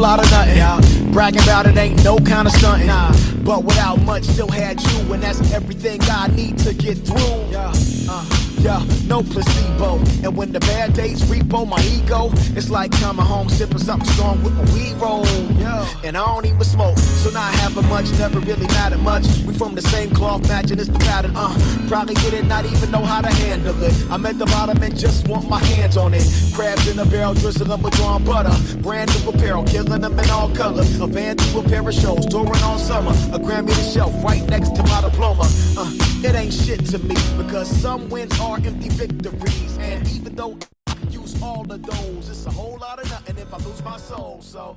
lot of nothing. Yeah. Bragging about it ain't no kind of stunting. Nah. But without much, still had you, and that's everything I need to get through. Yeah, no placebo. And when the bad days repo my ego, it's like coming home sipping something strong with my weed roll. Yeah. And I don't even smoke, so not having much never really mattered much. We from the same cloth, matching it's the pattern. Probably get it, not even know how to handle it. I'm at the bottom and just want my hands on it. Crabs in a barrel, drizzling them with drawn butter. Brand new apparel, killing them in all colors. A van to a pair of shows, touring all summer. A Grammy to shelf, right next to my diploma. It ain't shit to me, because some wins are empty victories. And even though I could use all of those, it's a whole lot of nothing if I lose my soul. So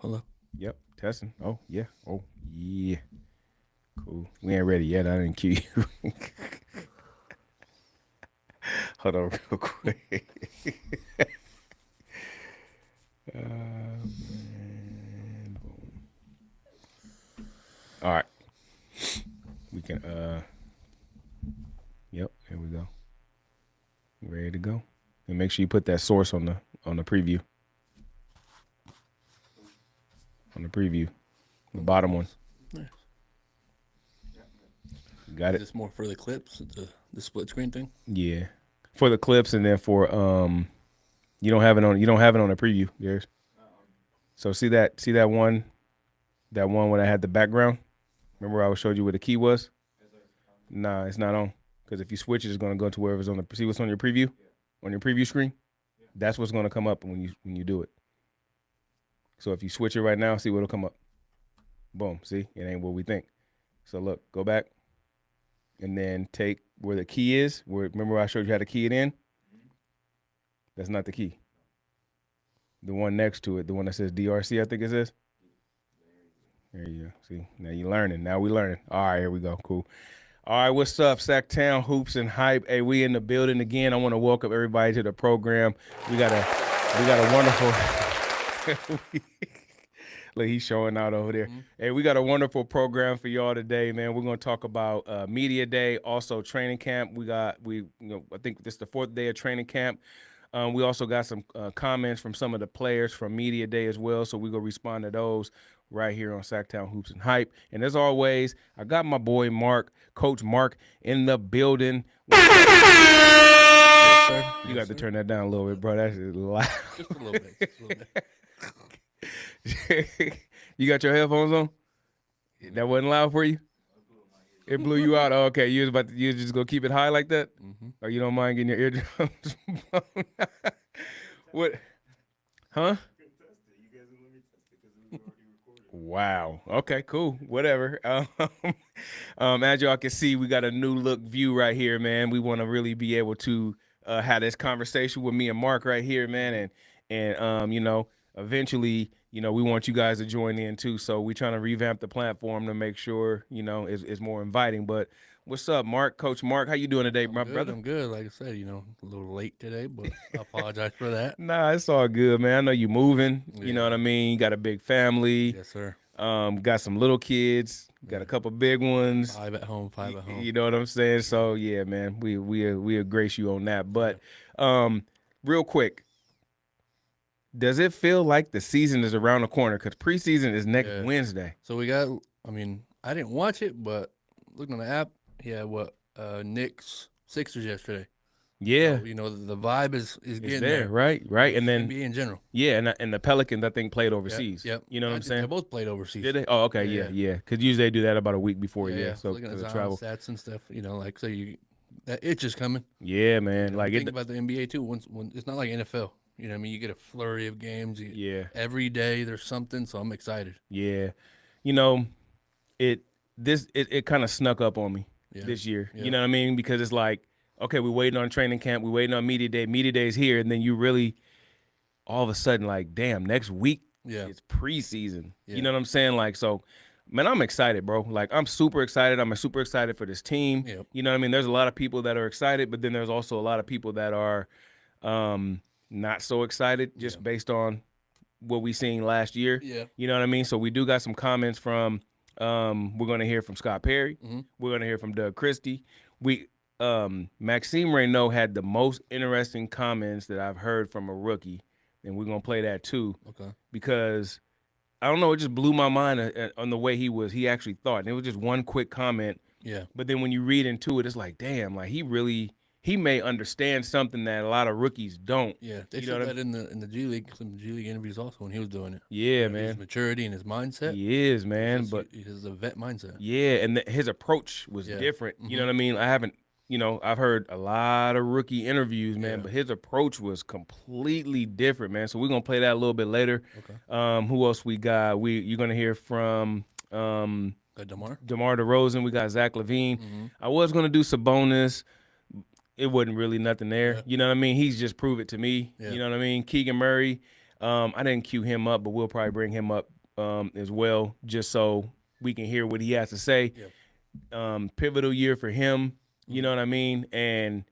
Hello. Yep, testing. Oh yeah. Oh yeah. Cool. We ain't ready yet. I didn't cue you. Hold on real quick. Man, boom. All right. We can yep, here we go. Ready to go. And make sure you put that source on the preview. On the preview. The bottom one. Nice. Got Is it? this more for the clips, the split screen thing? Yeah. For the clips and then for you don't have it on the preview, there's. So see that one when I had the background? Remember I showed you where the key was? Nah, it's not on. Because if you switch it, it's gonna go to wherever's on the see what's on your preview? On your preview screen? That's what's gonna come up when you do it. So if you switch it right now, see what'll come up. Boom. See? It ain't what we think. So look, go back. And then take where the key is. Remember I showed you how to key it in? That's not the key. The one next to it, the one that says DRC, I think it says. There you go. See, now you're learning. Now we learning. All right, here we go. Cool. All right, what's up, Sacktown Hoops and Hype? Hey, we in the building again. I want to welcome everybody to the program. We got a wonderful. Look, he's showing out over there. Mm-hmm. Hey, we got a wonderful program for y'all today, man. We're gonna talk about media day, also training camp. I think this is the 4th day of training camp. We also got some comments from some of the players from media day as well, so we're gonna respond to those right here on Sacktown Hoops and Hype. And as always, I got my boy Mark, Coach Mark, in the building. Yes, sir. You got to turn that down a little bit, bro. That's loud. Just a little bit. You got your headphones on? That wasn't loud for you? It blew you out. Oh, okay, you just gonna keep it high like that? Mm-hmm. Or you don't mind getting your eardrums blown? What? Huh? Wow. Okay, cool. Whatever. As y'all can see, we got a new look view right here, man. We want to really be able to have this conversation with me and Mark right here, man, and eventually, we want you guys to join in too. So we're trying to revamp the platform to make sure, it's more inviting. But what's up, Mark? Coach Mark, how you doing today, brother? I'm good. Like I said, a little late today, but I apologize for that. Nah, it's all good, man. I know you moving. Yeah. You know what I mean? You got a big family. Yes, sir. Got some little kids. Got a couple big ones. 5 at home. You know what I'm saying? So yeah, man, we grace you on that. But real quick, does it feel like the season is around the corner? Because preseason is next Wednesday. So we got. I didn't watch it, but looking on the app, Knicks Sixers yesterday. Yeah, so, the vibe is getting there, right, and then NBA in general. Yeah, and the Pelicans I think played overseas. Yep. You know what I'm saying? They both played overseas. Did they? Oh, okay, yeah. Because usually they do that about a week before. Yeah. So looking at the travel stats and stuff, that itch is coming. Yeah, man. Think about the NBA too. When it's not like NFL. You know what I mean? You get a flurry of games. Every day there's something, so I'm excited. Yeah. It kind of snuck up on me this year. Yeah. You know what I mean? Because it's like, okay, we're waiting on training camp. We're waiting on media day. Media day is here. And then you really, all of a sudden, like, damn, next week it's preseason. Yeah. You know what I'm saying? Like, so, man, I'm excited, bro. Like, I'm super excited. I'm super excited for this team. Yep. You know what I mean? There's a lot of people that are excited, but then there's also a lot of people that are not so excited just based on what we seen last year. Yeah. You know what I mean? So we do got some comments from we're going to hear from Scott Perry. Mm-hmm. We're going to hear from Doug Christie. Maxime Reynaud had the most interesting comments that I've heard from a rookie, and we're going to play that too. Okay. Because I don't know, it just blew my mind on the way he actually thought. And it was just one quick comment. Yeah. But then when you read into it, it's like, damn, like he may understand something that a lot of rookies don't. Yeah, they said that in the G League, some G League interviews also when he was doing it. Yeah, man. His maturity and his mindset. He is, man. He has a vet mindset. Yeah, and his approach was different. Mm-hmm. You know what I mean? I've heard a lot of rookie interviews, man, but his approach was completely different, man. So we're going to play that a little bit later. Okay. Who else we got? You're going to hear from DeMar DeRozan. We got Zach LaVine. Mm-hmm. I was going to do Sabonis. It wasn't really nothing there. Yeah. You know what I mean? He's just proved it to me. Yeah. You know what I mean? Keegan Murray. I didn't cue him up, but we'll probably bring him up as well, just so we can hear what he has to say. Yeah. Pivotal year for him, you know what I mean? And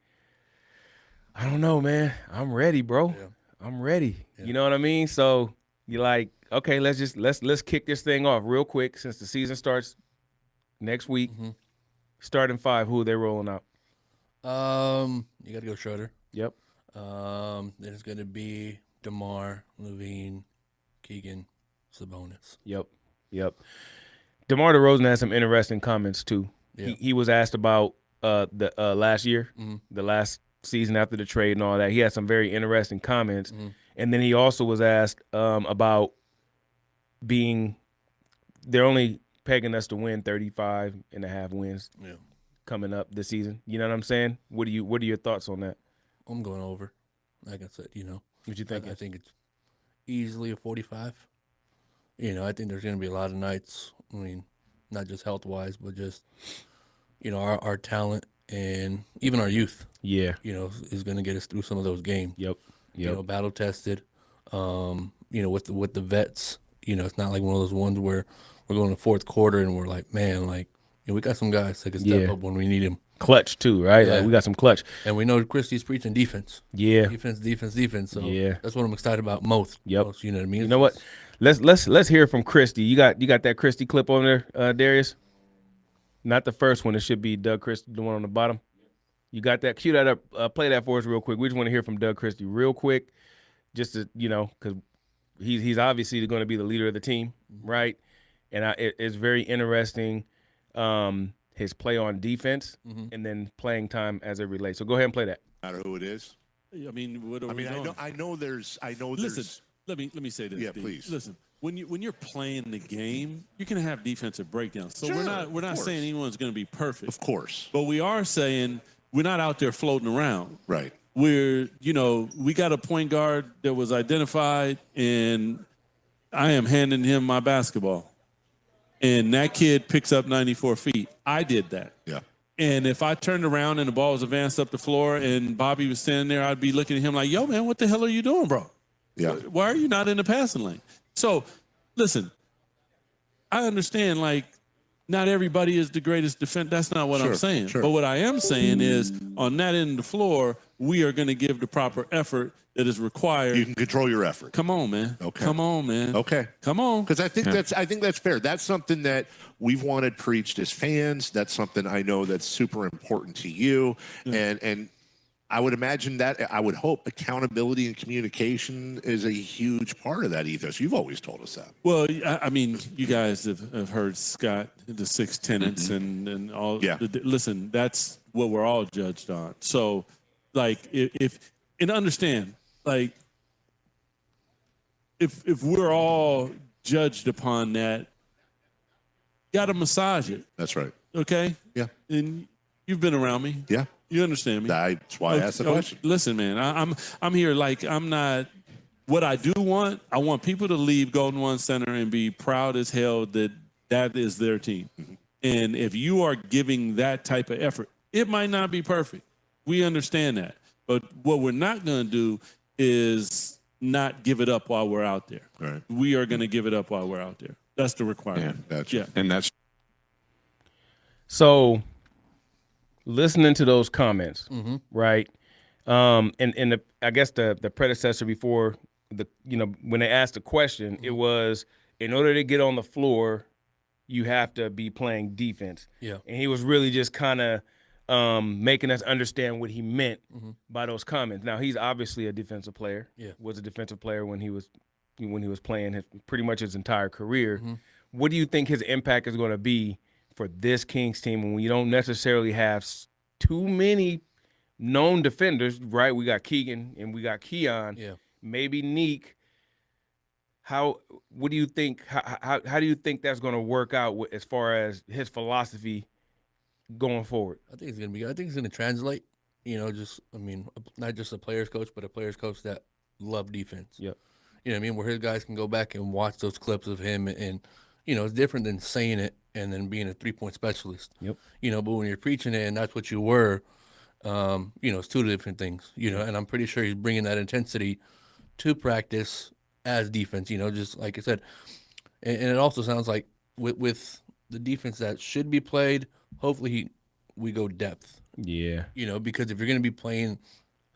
I don't know, man. I'm ready, bro. Yeah. I'm ready. Yeah. You know what I mean? So you're like, okay, let's kick this thing off real quick since the season starts next week. Mm-hmm. Starting 5, who are they rolling out? You got to go Schroeder. Yep. Then it's going to be DeMar, Levine, Keegan, Sabonis. Yep. DeMar DeRozan had some interesting comments too. Yep. He was asked about the last year, the last season after the trade and all that. He had some very interesting comments, and then he also was asked about they're only pegging us to win 35.5 wins coming up this season. You know what I'm saying? What are your thoughts on that? I'm going over. Like I said, what you think? I think it's easily a 45. I think there's going to be a lot of nights. I mean, not just health wise, but just our talent and even our youth. Yeah. Is going to get us through some of those games. Yep. Battle tested. With the vets. It's not like one of those ones where we're going to fourth quarter and we're like, man, we got some guys that can step up when we need them. Clutch too, right? Yeah. Like we got some clutch. And we know Christie's preaching defense. Yeah. Defense. So that's what I'm excited about most. Yep. You know what I mean? You know what? Let's hear from Christie. You got that Christie clip on there, Darius? Not the first one. It should be Doug Christie, the one on the bottom. You got that? Cue that up. Play that for us real quick. We just want to hear from Doug Christie real quick, just to because he's obviously going to be the leader of the team, right? And it's very interesting. His play on defense and then playing time as it relates. So go ahead and play that. No matter who it is. I mean, I know there's. Listen, let me say this. Yeah, Steve. please. Listen, when you're playing the game, you can have defensive breakdowns. So sure, we're not saying anyone's going to be perfect. Of course. But we are saying we're not out there floating around. Right. We got a point guard that was identified, and I am handing him my basketball. And that kid picks up 94 feet. I did that. Yeah. And if I turned around and the ball was advanced up the floor and Bobby was standing there, I'd be looking at him like, yo, man, what the hell are you doing, bro? Yeah. Why are you not in the passing lane? So, listen, I understand, not everybody is the greatest defense. That's not what I'm saying. Sure. But what I am saying is, on that end of the floor, we are going to give the proper effort that is required. You can control your effort. Come on, man. Okay. Come on, man. Okay. Come on. Because I think that's fair. That's something that we've wanted preached as fans. That's something I know that's super important to you. Yeah. And I would imagine that, I would hope accountability and communication is a huge part of that ethos. You've always told us that. Well, I mean, you guys have heard Scott, the 6 tenets and all. Yeah. Listen, that's what we're all judged on. So, and understand, if we're all judged upon that, you got to massage it. That's right. Okay? Yeah. And you've been around me. Yeah. You understand me. That's why I asked the question. Listen, man, I'm here I'm not. What I do want, I want people to leave Golden One Center and be proud as hell that is their team. Mm-hmm. And if you are giving that type of effort, it might not be perfect. We understand that. But what we're not going to do is not give it up while we're out there. Right. We are going to give it up while we're out there. That's the requirement. Yeah. And that's so. Listening to those comments, right? And I guess the predecessor before when they asked the question, it was in order to get on the floor, you have to be playing defense. Yeah. And he was really just kind of making us understand what he meant by those comments. Now he's obviously a defensive player. Yeah. Was a defensive player when he was playing pretty much his entire career. What do you think his impact is going to be for this Kings team when we don't necessarily have too many known defenders, right? We got Keegan and we got Keon. Yeah. Maybe Neek. What do you think? How do you think that's going to work out as far as his philosophy going forward? I think it's going to be good. I think it's going to translate, not just a player's coach, but a player's coach that love defense. Yep. You know what I mean? Where his guys can go back and watch those clips of him and it's different than saying it and then being a three-point specialist. Yep. But when you're preaching it and that's what you were, it's two different things, and I'm pretty sure he's bringing that intensity to practice as defense. You know, just like I said, and it also sounds like with the defense that should be played, hopefully we go depth. Yeah. You know, because if you're going to be playing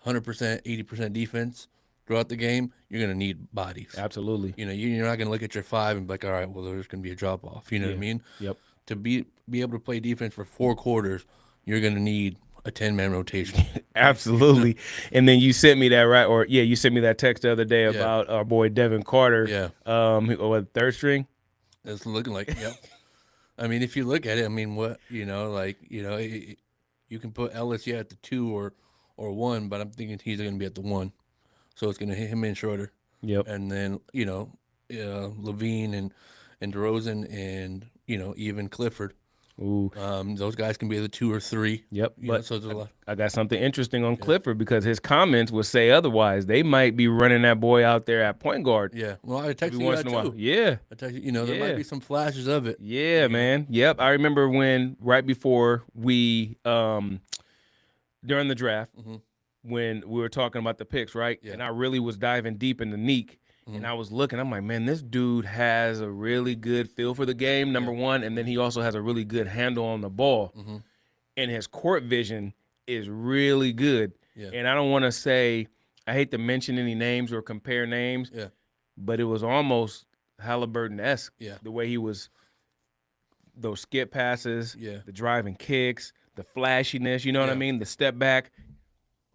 100%, 80% defense throughout the game, you're going to need bodies. Absolutely. You know, you're not going to look at your 5 and be like, all right, well, there's going to be a drop off. You know what I mean? Yep. To be able to play defense for 4 quarters, you're going to need a 10-man rotation. Absolutely. And then you sent me that, right? Or you sent me that text the other day about our boy Devin Carter. Yeah. What, third string? It's looking like, yep. I mean, if you look at it, I mean, what, you know, like, you know, you can put Ellis, at the 2 or 1, but I'm thinking he's going to be at the 1. So it's going to hit him in shorter. Yep. And then, you know, Levine and DeRozan and, you know, even Clifford. Ooh. Those guys can be the 2 or 3. Yep. You know, But so there's a lot. I got something interesting on Clifford because his comments would say otherwise. They might be running that boy out there at point guard Yeah. Well, I texted every you once that in a while. too. Yeah. I texted you know, there Yeah. might be some flashes of it. Yeah, man. Yep. I remember when right before we during the draft when we were talking about the picks, right? Yeah. And I really was diving deep into Neek. And I was looking, I'm like, man, this dude has a really good feel for the game, number one, and then he also has a really good handle on the ball. And his court vision is really good. Yeah. And I don't want to say, I hate to mention any names or compare names, Yeah. but it was almost Halliburton-esque, Yeah. the way he was, those skip passes, Yeah. the driving kicks, the flashiness, you know what I Yeah. mean? The step back.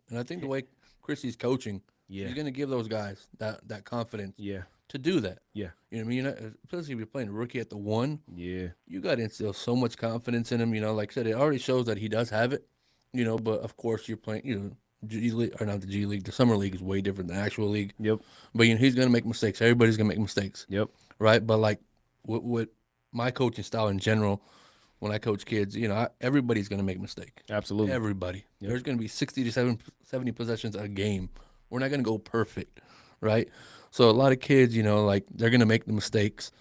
And I think the way Chrissy's coaching, Yeah. he's going to give those guys that confidence Yeah. to do that. Yeah. You know what I mean? Especially if you're playing a rookie at the 1, Yeah. you got to instill so much confidence in him. You know, like I said, it already shows that he does have it. You know, but of course you're playing. You know, G League or not the G League. The summer league is way different than the actual league. Yep. But you know, he's gonna make mistakes. Everybody's gonna make mistakes, Yep. right? But like with my coaching style in general, when I coach kids, you know, everybody's gonna make a mistake. Absolutely. Everybody. There's gonna be 60 to 70 possessions a game. We're not gonna go perfect, right? So a lot of kids, you know, like they're gonna make the mistakes.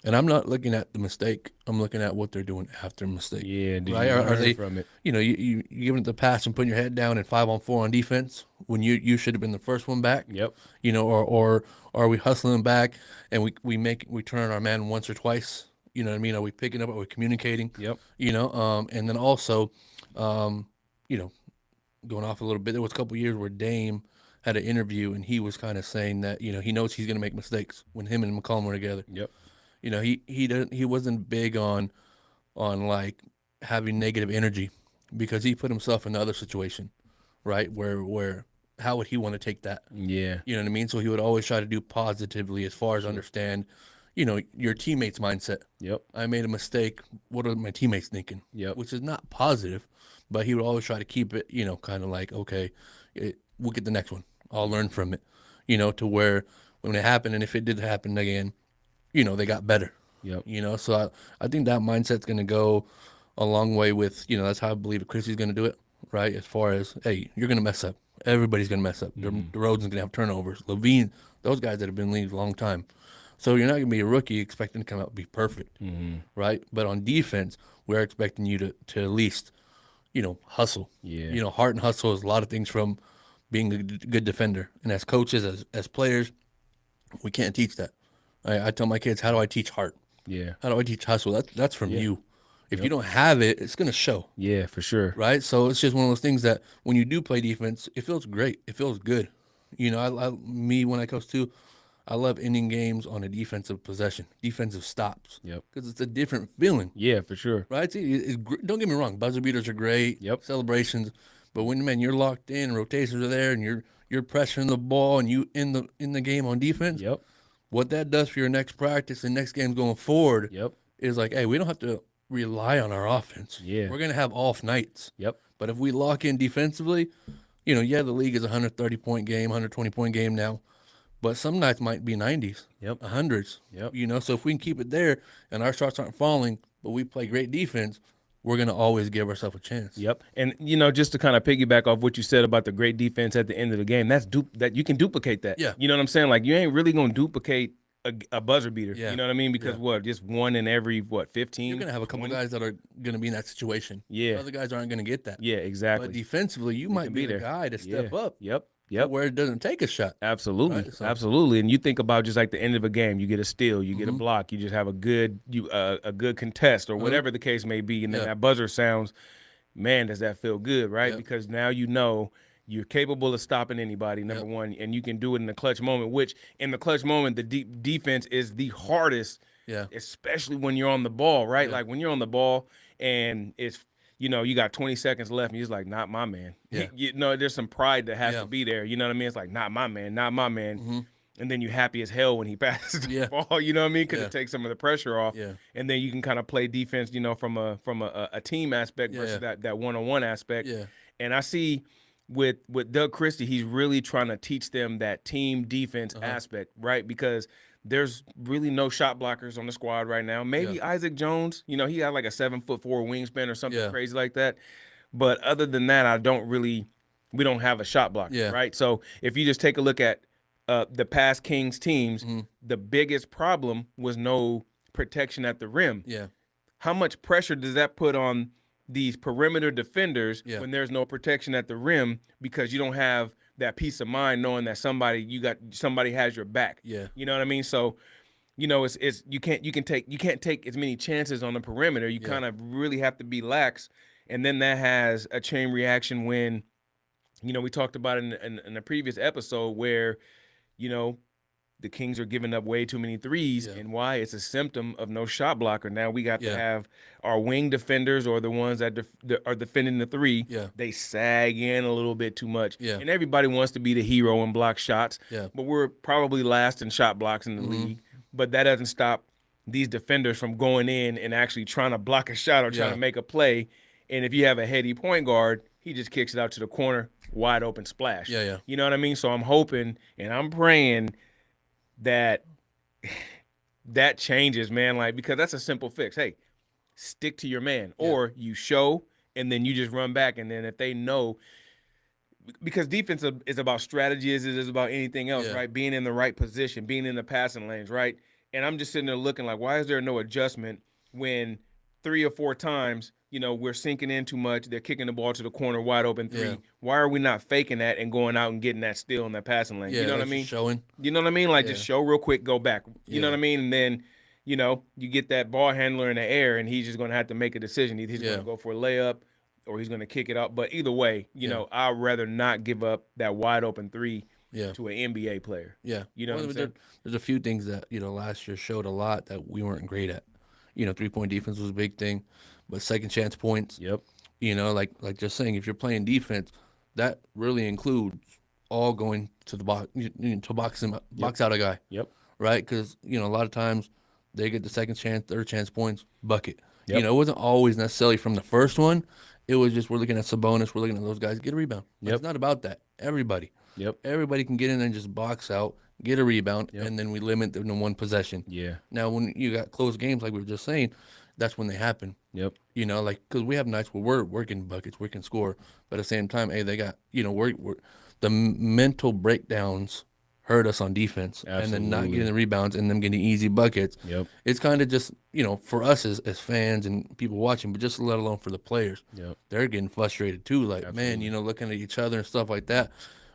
And I'm not looking at the mistake. I'm looking at what they're doing after the mistake. Yeah. Did Right? you Are learn they from it? You know, you giving it the pass and putting your head down and 5-on-4 on defense when you should have been the first one back. Yep. You know, or are we hustling back and we turn our man once or twice? You know what I mean? Are we picking up? Are we communicating? Yep. You know, and then also, you know, going off a little bit. There was a couple years where Dame had an interview and he was kind of saying that you know he knows he's going to make mistakes when him and McCollum were together. Yep. You know, he wasn't big on like having negative energy because he put himself in another situation, right? Where how would he want to take that? Yeah. You know what I mean? So he would always try to do positively as far as understand, you know, your teammates' mindset. Yep. I made a mistake. What are my teammates thinking? Yep. Which is not positive, but he would always try to keep it, you know, kind of like, okay, we'll get the next one. I'll learn from it, you know, to where when it happened and if it did happen again, you know, they got better. Yep. You know, so I think that mindset's going to go a long way with, you know, that's how I believe Chrissy's going to do it, right? As far as, hey, you're going to mess up. Everybody's going to mess up. DeRozan's going to have turnovers. Levine, those guys that have been in the league a long time. So you're not going to be a rookie expecting to come out and be perfect, right? But on defense, we're expecting you to at least, you know, hustle. Yeah. You know, heart and hustle is a lot of things from being a good defender. And as coaches, as players, we can't teach that. I tell my kids, how do I teach heart? Yeah. How do I teach hustle? That's from you. If you don't have it, it's going to show, Yeah, for sure. right? So it's just one of those things that when you do play defense, it feels great. It feels good. You know, me when I coach too, I love ending games on a defensive possession, defensive stops. Yep. Because it's a different feeling, Yeah, for sure. right? Don't get me wrong, buzzer beaters are great. Yep. Celebrations, but when man you're locked in, rotations are there, and you're pressuring the ball, and you in the game on defense. Yep. What that does for your next practice and next games going forward Yep. is like, hey, we don't have to rely on our offense. Yeah. We're gonna have off nights. Yep. But if we lock in defensively, you know, the league is a 130-point game, 120-point game now. But some nights might be 90s, Yep. 100s. Yep. You know, so if we can keep it there and our shots aren't falling, but we play great defense, we're going to always give ourselves a chance. Yep. And you know, just to kind of piggyback off what you said about the great defense at the end of the game, that you can duplicate that. Yeah. You know what I'm saying? Like you ain't really gonna duplicate a buzzer beater. Yeah. You know what I mean? Because just one in every 15. You're going to have a couple guys that are going to be in that situation. Yeah. Other guys aren't going to get that. Yeah, exactly. But defensively, you might can be be the there. guy to step Yeah. up. Yep. Yep. where it doesn't take a shot. Absolutely, Right, so- absolutely. And you think about just like the end of a game, you get a steal, you get a block, you just have a good contest or whatever the case may be, and then Yeah. that buzzer sounds. Man, does that feel good, right? Yeah. Because now you know you're capable of stopping anybody. Number one, and you can do it in the clutch moment. Which in the clutch moment, the deep defense is the hardest. Yeah. Especially when you're on the ball, right? Yeah. Like when you're on the ball and it's you got 20 seconds left, and you're just like, not my man. Yeah. There's some pride that has Yeah. to be there. You know what I mean? It's like, not my man, not my man. And then you're happy as hell when he passes the Yeah. ball. You know what I mean? Because Yeah. it takes some of the pressure off. Yeah. And then you can kind of play defense, from a team aspect Yeah, versus yeah. that one-on-one aspect. Yeah. And I see with Doug Christie, he's really trying to teach them that team defense Uh-huh. aspect, right? Because there's really no shot blockers on the squad right now. Maybe Yeah. Isaac Jones, he had like a 7'4" wingspan or something Yeah. crazy like that. But other than that, we don't have a shot blocker, Yeah. right? So if you just take a look at the past Kings teams, Mm-hmm. the biggest problem was no protection at the rim. Yeah. How much pressure does that put on these perimeter defenders Yeah. when there's no protection at the rim because you don't have that peace of mind knowing that somebody has your back. Yeah. You know what I mean? So, it's you can't take as many chances on the perimeter. You Yeah. kind of really have to be lax, and then that has a chain reaction when, we talked about it in a previous episode where, the Kings are giving up way too many threes, Yeah. and why? It's a symptom of no shot blocker. Now we got Yeah. to have our wing defenders or the ones that are defending the three. Yeah. They sag in a little bit too much. Yeah. And everybody wants to be the hero and block shots. Yeah. But we're probably last in shot blocks in the league. But that doesn't stop these defenders from going in and actually trying to block a shot or trying Yeah. to make a play. And if you have a heady point guard, he just kicks it out to the corner, wide open splash. Yeah, yeah. You know what I mean? So I'm hoping and I'm praying that changes, man. Like, because that's a simple fix. Hey, stick to your man, or you show and then you just run back. And then if they know, because defense is about strategy as it is about anything else, Yeah. right? Being in the right position, being in the passing lanes, right? And I'm just sitting there looking like, why is there no adjustment when 3 or 4 times, we're sinking in too much. They're kicking the ball to the corner, wide open three. Yeah. Why are we not faking that and going out and getting that steal in that passing lane? Yeah. You know what I that's mean? just Showing. You know what I mean? Like, Yeah. just show real quick, go back. You know Yeah. what I mean? And then, you get that ball handler in the air, and he's just going to have to make a decision. Either he's Yeah. going to go for a layup or he's going to kick it out. But either way, I'd rather not give up that wide open three Yeah. to an NBA player. Yeah. You know what I'm saying? There's a few things that, last year showed a lot that we weren't great at. 3-point defense was a big thing, but second chance points, Yep. like just saying, if you're playing defense, that really includes all going to the box, to box out a guy, Yep. right? Because, a lot of times they get the second chance, third chance points, bucket. Yep. It wasn't always necessarily from the first one. It was just, we're looking at Sabonis, we're looking at those guys, get a rebound. Yep. It's not about that. Everybody can get in there and just box out, get a rebound, and then we limit them to one possession. Yeah. Now, when you got close games, like we were just saying, that's when they happen. Yep. Because we have nights where we're working buckets, we can score, but at the same time, hey, they got, we're the mental breakdowns hurt us on defense, and then not Absolutely. getting the rebounds and them getting easy buckets. Yep. It's kind of just, for us as fans and people watching, but just let alone for the players. Yep. They're getting frustrated too. Like, man, looking at each other and stuff like that,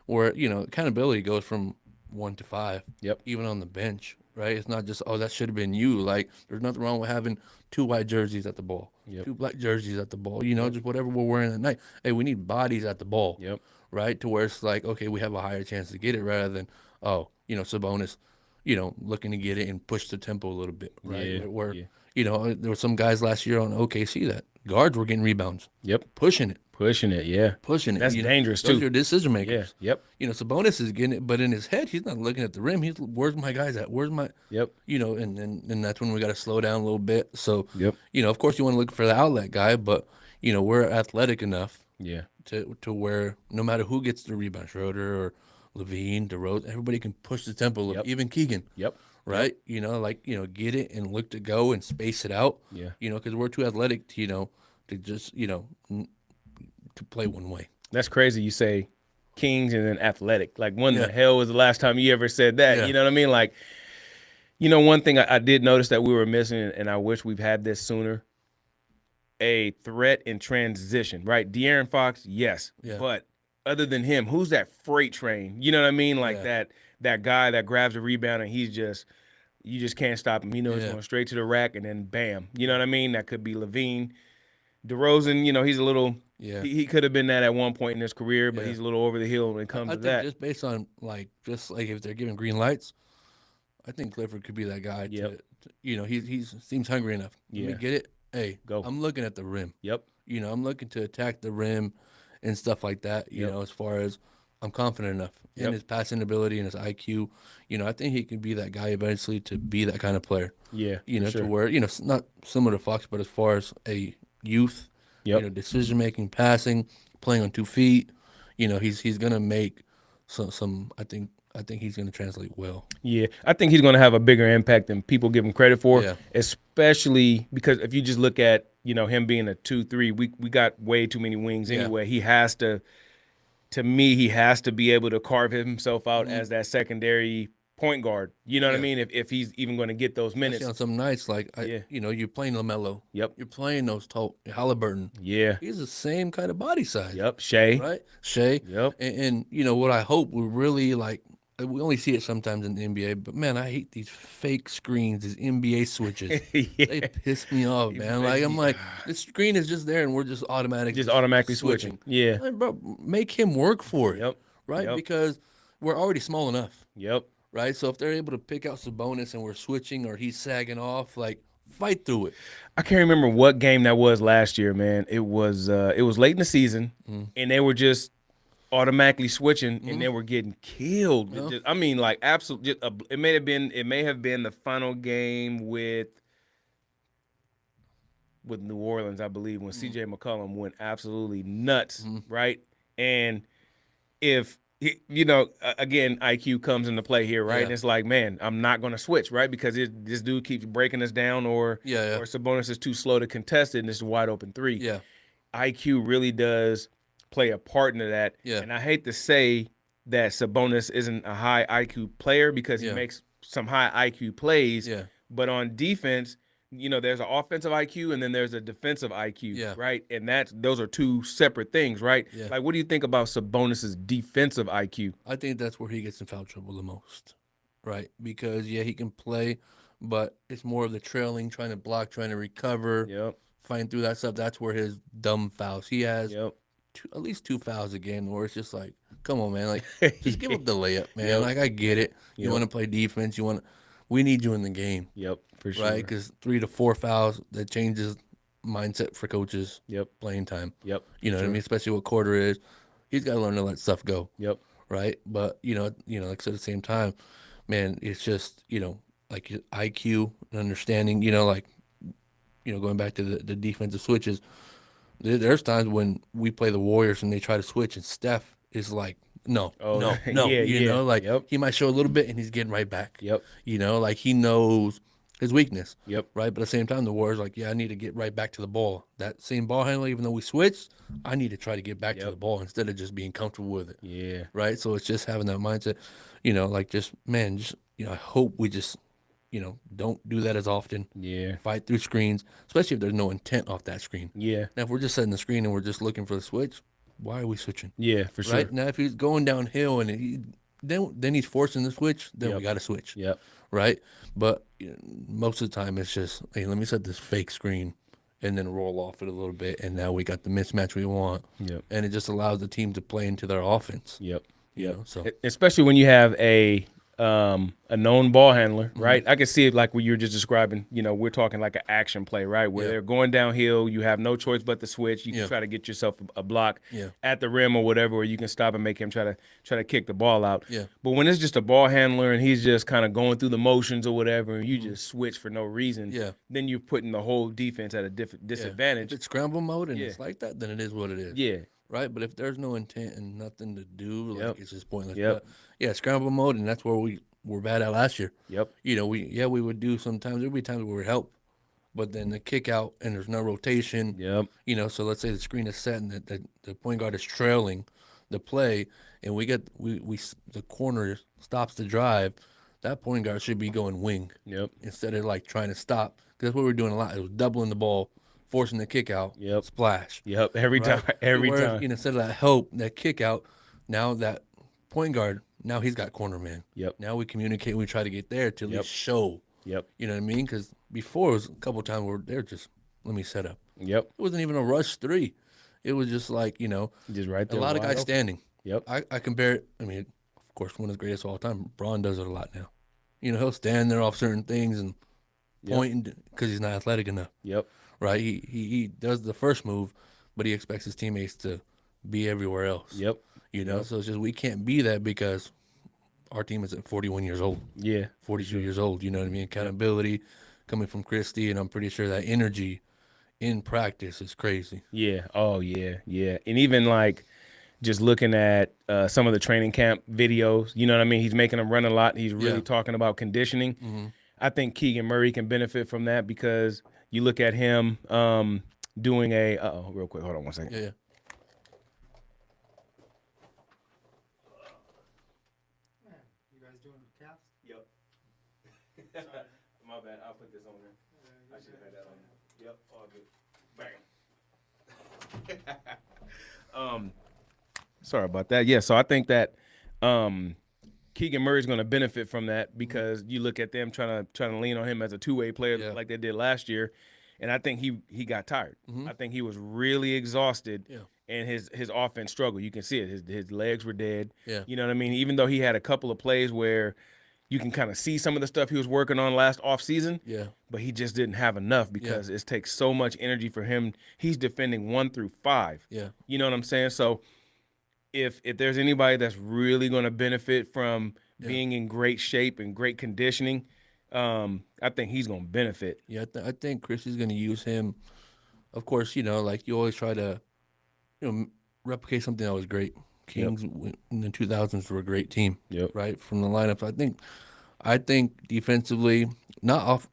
where, accountability goes from 1 to 5. Yep. Even on the bench, right? It's not just, oh, that should have been you. Like, there's nothing wrong with having 2 white jerseys at the ball, Yep. 2 black jerseys at the ball, just whatever we're wearing at night. Hey, we need bodies at the ball. Yep. Right? To where it's like, okay, we have a higher chance to get it rather than, Sabonis, looking to get it and push the tempo a little bit, right? Yeah, Where, yeah. there were some guys last year on OKC that guards were getting rebounds, Yep. pushing it. Pushing it. Yeah. That's dangerous, Those too. are decision Yeah. makers. Yep. Sabonis is getting it, but in his head, he's not looking at the rim. He's, where's my guys at? Where's my, Yep. and that's when we got to slow down a little bit. So, Yep. Of course, you want to look for the outlet guy, but, we're athletic enough Yeah. to where no matter who gets the rebound, Schroeder or Levine, DeRozan, everybody can push the tempo a little, Yep. even Keegan. Yep. Right? Get it and look to go and space it out. Yeah. Because we're too athletic to, to just, to play one way. That's crazy. You say Kings and then athletic. Like, when Yeah. the hell was the last time you ever said that? Yeah. You know what I mean? Like, one thing I did notice that we were missing, and I wish we've had this sooner, a threat in transition, right? De'Aaron Fox, yes. Yeah. But other than him, who's that freight train? You know what I mean? Like Yeah. that guy that grabs a rebound and you just can't stop him. He's Yeah. going straight to the rack and then bam. You know what I mean? That could be Levine. DeRozan, he's a little Yeah. he could have been that at one point in his career, but Yeah. he's a little over the hill when it comes I to think that. just based on just like if they're giving green lights, I think Clifford could be that guy. Yep. He seems hungry enough. Let me Yeah. get it. Hey, Go. I'm looking at the rim. Yep. I'm looking to attack the rim and stuff like that. Yep. As far as I'm confident enough in Yep. his passing ability and his IQ. I think he can be that guy eventually to be that kind of player. Yeah. for To sure. where it's not similar to Fox, but as far as a youth, Yep. decision making, passing, playing on 2 feet, he's gonna make some. I think he's gonna translate well. Yeah, I think he's going to have a bigger impact than people give him credit for, Yeah. especially because if you just look at, him being a 2-3, we got way too many wings Yeah. anyway. He has to me, he has to be able to carve himself out as that secondary point guard. You know what I Mm-hmm. Yeah. mean? If he's even going to get those minutes. Especially on some nights Yeah. you're playing LaMelo. Yep. You're playing those Halliburton. Yeah. He's the same kind of body size. Yep. Shea. Right, Shea. Yep. And what I hope we really like. We only see it sometimes in the NBA, but man, I hate these fake screens, these NBA switches. Yeah. They piss me off, man. Like I'm like, this screen is just there, and we're just automatically switching. Yeah. Like, bro, make him work for it. Yep. Right, Yep. because we're already small enough. Yep. Right, so if they're able to pick out Sabonis and we're switching or he's sagging off, like fight through it. I can't remember what game that was last year, man. It was late in the season, and they were just automatically switching, and they were getting killed. I mean, like absolutely. It may have been the final game with New Orleans, I believe, when C.J. McCollum went absolutely nuts, right? And if again, IQ comes into play here, right? Yeah. And it's like, man, I'm not going to switch, right? Because this dude keeps breaking us down, or Yeah. or Sabonis is too slow to contest it, and it's a wide open three. Yeah. IQ really does play a part into that. Yeah. And I hate to say that Sabonis isn't a high IQ player because he Yeah. makes some high IQ plays. Yeah. But on defense, there's an offensive IQ and then there's a defensive IQ, Yeah. right? And those are two separate things, right? Yeah. Like, what do you think about Sabonis's defensive IQ? I think that's where he gets in foul trouble the most, right? Because he can play, but it's more of the trailing, trying to block, trying to recover, Yep. fighting through that stuff. That's where his dumb fouls. He has Yep. at least 2 fouls a game, where it's just like, come on, man, like just give up the layup, man. Yep. Like I get it. You Yep. want to play defense. We need you in the game, Yep. For sure. right? Because 3 to 4 fouls that changes mindset for coaches. Yep. Playing time. Yep. You know what I mean? Especially what quarter is. He's got to learn to let stuff go. Yep. Right. But like I said, at the same time, man, it's just like IQ and understanding. Going back to the defensive switches. There's times when we play the Warriors and they try to switch, and Steph is like, no, Oh, no. yeah, yeah. Like Yep. he might show a little bit and he's getting right back. Yep. Like he knows his weakness. Yep. Right. But at the same time, the Warriors like, I need to get right back to the ball. That same ball handler, even though we switched, I need to try to get back to Yep. the ball instead of just being comfortable with it. Yeah. Right. So it's just having that mindset, I hope we just, don't do that as often. Yeah. Fight through screens, especially if there's no intent off that screen. Yeah. Now, if we're just setting the screen and we're just looking for the switch, why are we switching? Yeah. For sure. Right now, if he's going downhill and then he's forcing the switch, then Yep. we got to switch. Yep. Right. But most of the time, it's just, hey, let me set this fake screen and then roll off it a little bit, and now we got the mismatch we want. Yep. And it just allows the team to play into their offense. Yep. So Especially when you have a known ball handler, right? I can see it like what you were just describing. We're talking like an action play, right? Where Yeah. they're going downhill, you have no choice but to switch. You can Yeah. try to get yourself a block Yeah. at the rim or whatever, or you can stop and make him try to kick the ball out. Yeah. But when it's just a ball handler and he's just kind of going through the motions or whatever, and you just switch for no reason, Yeah. then you're putting the whole defense at a disadvantage. if it's scramble mode and Yeah. it's like that, then it is what it is. Yeah. Right. But if there's no intent and nothing to do, like Yep. it's just pointless. Yep. But scramble mode, and that's where we were bad at last year. Yep. We would do sometimes. There'd be times where we would help, but then the kick out and there's no rotation. Yep. So let's say the screen is set and the point guard is trailing the play, and we the corner stops the drive. That point guard should be going wing Yep. instead of like trying to stop, because that's what we were doing a lot. It was doubling the ball, forcing the kick out. Yep. Splash. Yep. Every Right? time. Every Whereas, time. You know, instead of that help, that kick out, now that point guard, now he's got corner man. Yep. Now we communicate. We try to get there to at Yep. least show. Yep. You know what I mean? Because before it was a couple of times where they're just let me set up. Yep. It wasn't even a rush three. It was just like Just right a there. lot of wide guys open. standing. Yep. I compare it. I mean, of course, one of the greatest of all time. Braun does it a lot now. He'll stand there off certain things and point because he's not athletic enough. Yep. Right? He does the first move, but he expects his teammates to be everywhere else. Yep. So it's just we can't be that because our team is at 41 years old, Yeah. 42 years old. You know what I mean? Accountability coming from Christie, and I'm pretty sure that energy in practice is crazy. Yeah. Oh, yeah. Yeah. And even like just looking at some of the training camp videos, you know what I mean? He's making them run a lot. He's really Yeah. talking about conditioning. I think Keegan Murray can benefit from that because you look at him doing a real quick. Hold on one second. Yeah. My bad. I'll put this on there. I should have had that on there. Yep, all good. Bang. Sorry about that. Yeah, so I think that Keegan Murray's going to benefit from that because you look at them trying to lean on him as a two-way player like they did last year, and I think he got tired. I think he was really exhausted. Yeah. And his offense struggled. You can see it. His legs were dead. Yeah. You know what I mean? Even though he had a couple of plays where you can kind of see some of the stuff he was working on last offseason, Yeah. but he just didn't have enough because it takes so much energy for him. He's defending 1 through 5. Yeah. You know what I'm saying? So if there's anybody that's really going to benefit from being in great shape and great conditioning, I think he's going to benefit. Yeah, I think Chris is going to use him. Of course, like you always try to, replicate something that was great. Kings in the 2000s were a great team, right? From the lineups, I think defensively, not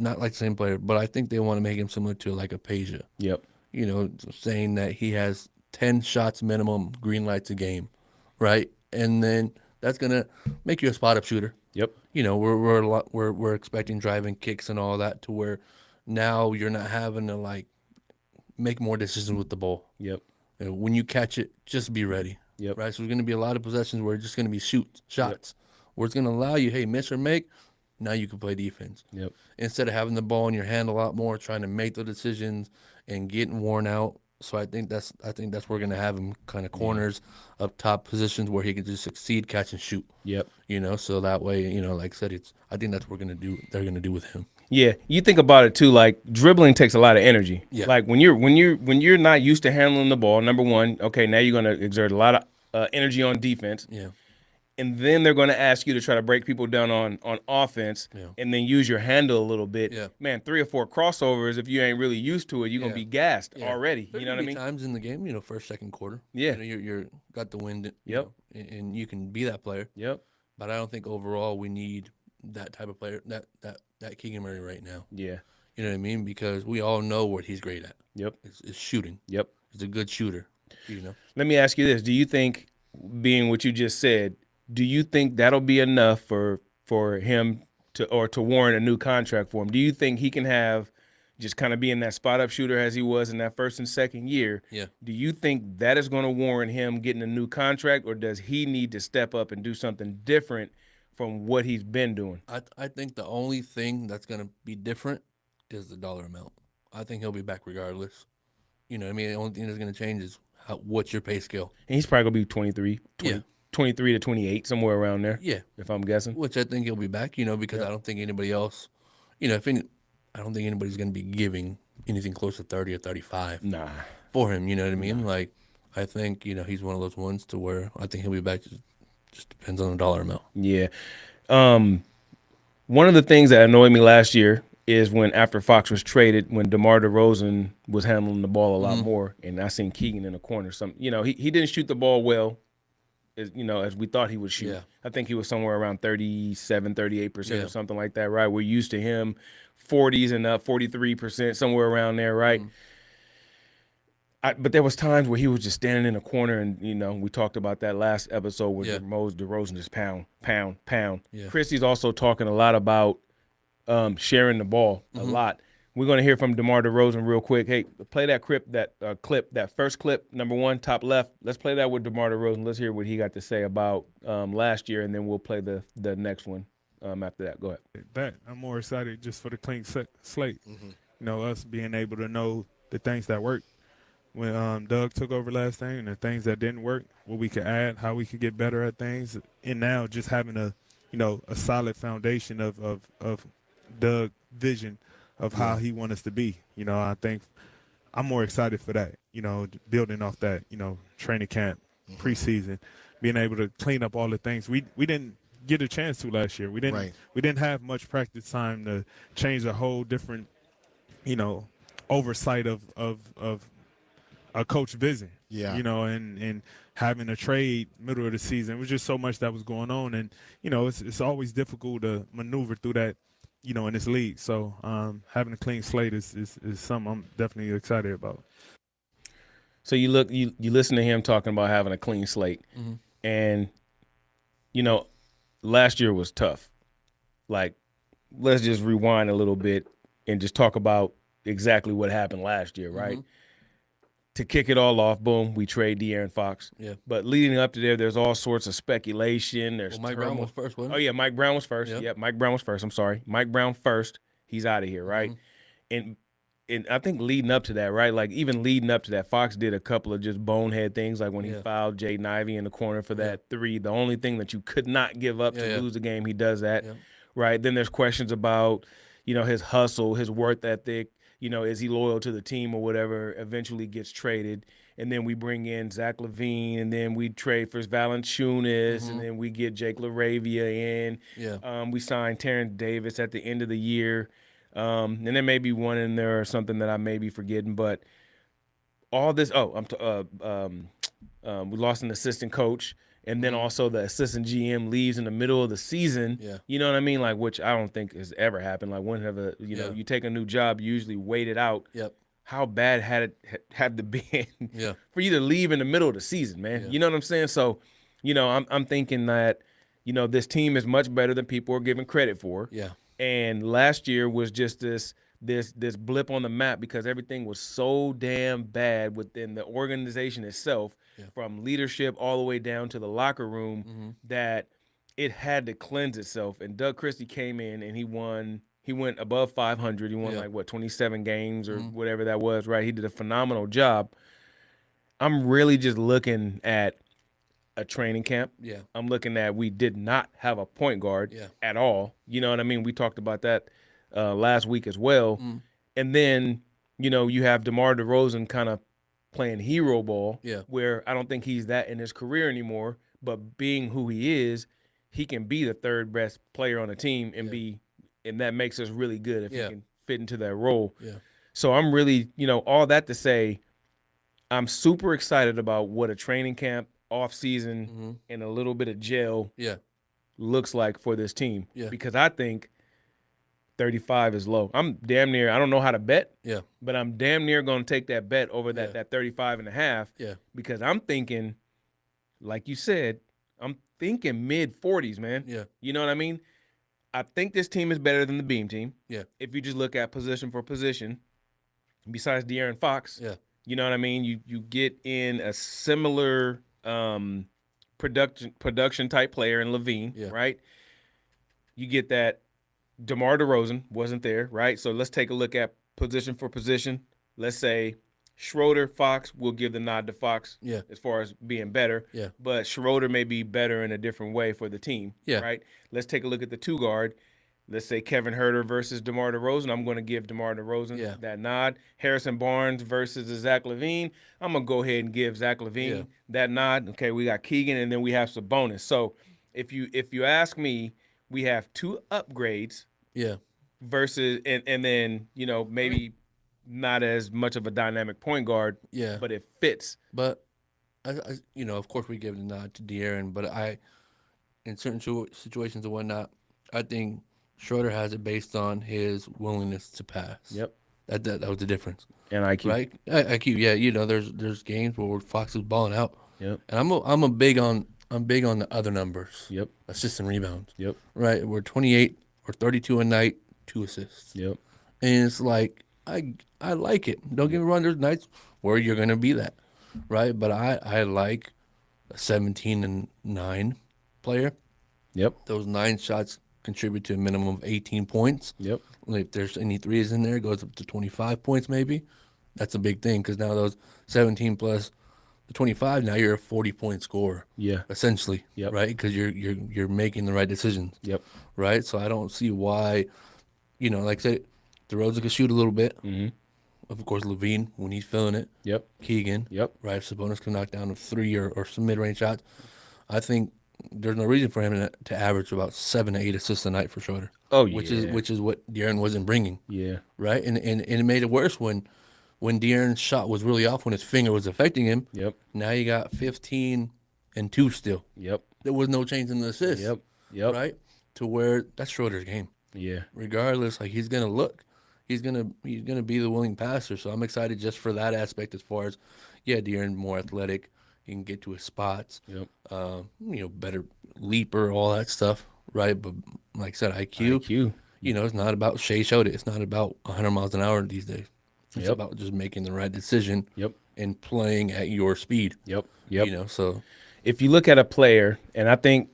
like the same player, but I think they want to make him similar to like a Peja. Yep. Saying that he has 10 shots minimum, green lights a game, right? And then that's gonna make you a spot up shooter. Yep. We're expecting driving kicks and all that to where now you're not having to like make more decisions with the ball. Yep. When you catch it, just be ready. Yep. Right. So there's going to be a lot of possessions where it's just going to be shots, where it's going to allow you, hey, miss or make. Now you can play defense. Yep. Instead of having the ball in your hand a lot more, trying to make the decisions and getting worn out. So I think that's where we're going to have him kind of corners up top positions where he can just succeed, catch and shoot. Yep. So that way, like I said, I think that's what they're going to do with him. Yeah, you think about it too. Like dribbling takes a lot of energy. Yeah. Like when you're not used to handling the ball. Number one, okay, now you're going to exert a lot of energy on defense. Yeah. And then they're going to ask you to try to break people down on offense, and then use your handle a little bit. Yeah. Man, 3 or 4 crossovers. If you ain't really used to it, you're gonna be gassed already. There you know what I mean? Times in the game, first, second quarter. Yeah. You're got the wind. Yep. And you can be that player. Yep. But I don't think overall we need that type of player, that Keegan Murray right now. Yeah. You know what I mean? Because we all know what he's great at. Yep. It's shooting. Yep. He's a good shooter. Let me ask you this: do you think, being what you just said, do you think that'll be enough for him to warrant a new contract for him? Do you think he can have just kind of being that spot up shooter as he was in that first and second year? Yeah. Do you think that is going to warrant him getting a new contract, or does he need to step up and do something different from what he's been doing? I think the only thing that's going to be different is the dollar amount. I think he'll be back regardless. You know what I mean? The only thing that's going to change is what's your pay scale. And he's probably going to be 23 to 28, somewhere around there. Yeah. If I'm guessing. Which I think he'll be back, because I don't think anybody else, I don't think anybody's going to be giving anything close to 30 or 35 Nah. for him. You know what I mean? Like, I think, he's one of those ones to where I think he'll be back. Just depends on the dollar amount. Yeah. One of the things that annoyed me last year is when after Fox was traded, when DeMar DeRozan was handling the ball a lot more, and I seen Keegan in the corner. He didn't shoot the ball well, as we thought he would shoot. Yeah. I think he was somewhere around 37, 38% or something like that, right? We're used to him 40s and up, 43%, somewhere around there, right? But there was times where he was just standing in a corner, and we talked about that last episode where DeRozan just pound. Yeah. Christie's also talking a lot about sharing the ball a lot. We're going to hear from DeMar DeRozan real quick. Hey, play that clip, that first clip, number 1, top left. Let's play that with DeMar DeRozan. Let's hear what he got to say about last year, and then we'll play the next one after that. Go ahead. That I'm more excited just for the clean slate. You know, us being able to know the things that work when Doug took over last thing and the things that didn't work, what we could add, how we could get better at things, and now just having a solid foundation of Doug vision of how he wants us to be. You know, I think I'm more excited for that. You know, building off that. You know, training camp, preseason, being able to clean up all the things we didn't get a chance to last year. We didn't have much practice time to change a whole different, oversight of a coach vision. Yeah. You know, and having a trade middle of the season. It was just so much that was going on, and it's always difficult to maneuver through that, in this league. So having a clean slate is something I'm definitely excited about. So you listen to him talking about having a clean slate, and last year was tough. Like, let's just rewind a little bit and just talk about exactly what happened last year, right? To kick it all off, boom, we trade De'Aaron Fox. Yeah. But leading up to there's all sorts of speculation. There's Mike Brown was first, wasn't Oh, he? yeah, Mike Brown was first. Yep. Yep, Mike Brown was first. I'm sorry. Mike Brown first. He's out of here, right? And I think leading up to that, right, like even leading up to that, Fox did a couple of just bonehead things, like when he fouled Jaden Ivey in the corner for that three, the only thing that you could not give up to lose the game, he does that, right? Then there's questions about, his hustle, his work ethic, is he loyal to the team or whatever, eventually gets traded. And then we bring in Zach LaVine, and then we trade for Valanciunas, and then we get Jake LaRavia in. Yeah. We signed Terrence Davis at the end of the year. And there may be one in there or something that I may be forgetting, but all this. We lost an assistant coach, and then also the assistant GM leaves in the middle of the season. Yeah. You know what I mean? Like, which I don't think has ever happened. Like, whenever you take a new job, you usually wait it out. Yep. How bad had to be for you to leave in the middle of the season, man? Yeah. You know what I'm saying? So, I'm thinking that this team is much better than people are giving credit for. Yeah. And last year was just this blip on the map because everything was so damn bad within the organization itself, from leadership all the way down to the locker room, that it had to cleanse itself. And Doug Christie came in and he went above 500. He won 27 games or whatever that was, right? He did a phenomenal job. I'm really just looking at a training camp. Yeah. I'm looking at we did not have a point guard at all. You know what I mean? We talked about that last week as well. And then, you have DeMar DeRozan kind of playing hero ball, where I don't think he's that in his career anymore. But being who he is, he can be the third best player on the team and that makes us really good if he can fit into that role. Yeah. So I'm really, all that to say, I'm super excited about what a training camp, off season, and a little bit of gel looks like for this team. Yeah. Because I think 35 is low. I'm damn near, I don't know how to bet, but I'm damn near going to take that bet over that 35 and a half. Yeah. Because I'm thinking, like you said, I'm thinking mid 40s, man. Yeah. You know what I mean? I think this team is better than the Beam team. Yeah. If you just look at position for position, besides De'Aaron Fox. Yeah. You know what I mean? You get in a similar production type player in LaVine, right? You get that DeMar DeRozan wasn't there, right? So let's take a look at position for position. Let's say Schroeder, Fox, we'll give the nod to Fox as far as being better. Yeah. But Schroeder may be better in a different way for the team, right? Let's take a look at the two guard. Let's say Kevin Huerter versus DeMar DeRozan. I'm going to give DeMar DeRozan that nod. Harrison Barnes versus Zach LaVine. I'm going to go ahead and give Zach LaVine that nod. Okay, we got Keegan, and then we have Sabonis. So if you ask me, we have two upgrades versus and then, maybe not as much of a dynamic point guard, but it fits. But, I of course we give the nod to De'Aaron, but in certain situations and whatnot, I think Schroeder has it based on his willingness to pass. Yep. That was the difference. And IQ. Right? IQ, there's games where Fox is balling out. Yep. And I'm big on the other numbers. Yep. Assists and rebounds. Yep. Right. We're 28 or 32 a night, 2 assists. Yep. And it's like I like it. Don't get me wrong. There's nights where you're gonna be that, right? But I like a 17-9 player. Yep. Those 9 shots contribute to a minimum of 18 points. Yep. If there's any threes in there, it goes up to 25 points maybe. That's a big thing because now those 17 plus the 25, now you're a 40-point scorer. Yeah. Essentially, Yep. right? Because you're making the right decisions. Yep. Right. So I don't see why, like I said, DeRozan can shoot a little bit. Mm-hmm. Of course, Levine when he's feeling it. Yep. Keegan. Yep. Right. Sabonis can knock down a 3 or some mid-range shots. I think there's no reason for him to average about 7 to 8 assists a night for Schroeder. Oh, Which yeah. is what De'Aaron wasn't bringing. Yeah. Right. And it made it worse when De'Aaron's shot was really off when his finger was affecting him. Yep. Now you got 15 and 2 still. Yep. There was no change in the assists. Yep. Yep. Right. To where that's Schroeder's game. Yeah. Regardless, like he's gonna look. He's gonna be the willing passer. So I'm excited just for that aspect as far as De'Aaron more athletic. He can get to his spots. Yep. Better leaper, all that stuff. Right. But like I said, IQ. It's not about Shea showed it. It's not about 100 miles an hour these days. It's Yep. about just making the right decision. Yep. And playing at your speed. Yep. Yep. So if you look at a player, and I think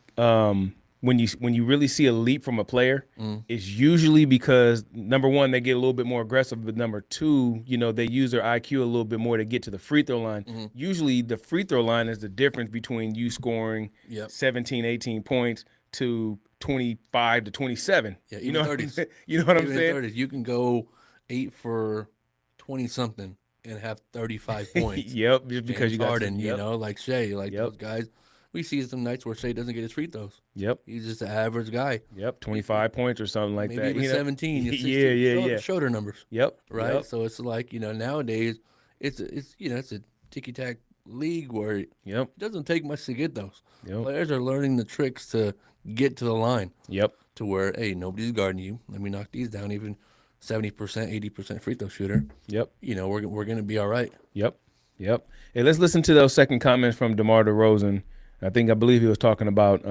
when you really see a leap from a player, it's usually because number one, they get a little bit more aggressive, but number two, they use their IQ a little bit more to get to the free throw line. Usually the free throw line is the difference between you scoring 17, 18 points to 25 to 27. Yeah, you know even what 30s. you know what I'm Even saying? 30s, you can go 8 for 20 something and have 35 points. Yep, just because James you got Harden, yep. like Shea, like Yep. those guys. We see some nights where Shea doesn't get his free throws. Yep. He's just an average guy. Yep, 25 points or something like Maybe that. even 17. 16, Yeah. Shoulder numbers, Yep. right? Yep. So it's like nowadays, it's a ticky tack league where it Yep. doesn't take much to get those. Yep. Players are learning the tricks to get to the line. Yep. To where, hey, nobody's guarding you. Let me knock these down. Even 70%, 80% free throw shooter. Yep. We're gonna be all right. Yep. Yep. Hey, let's listen to those second comments from DeMar DeRozan. I believe he was talking about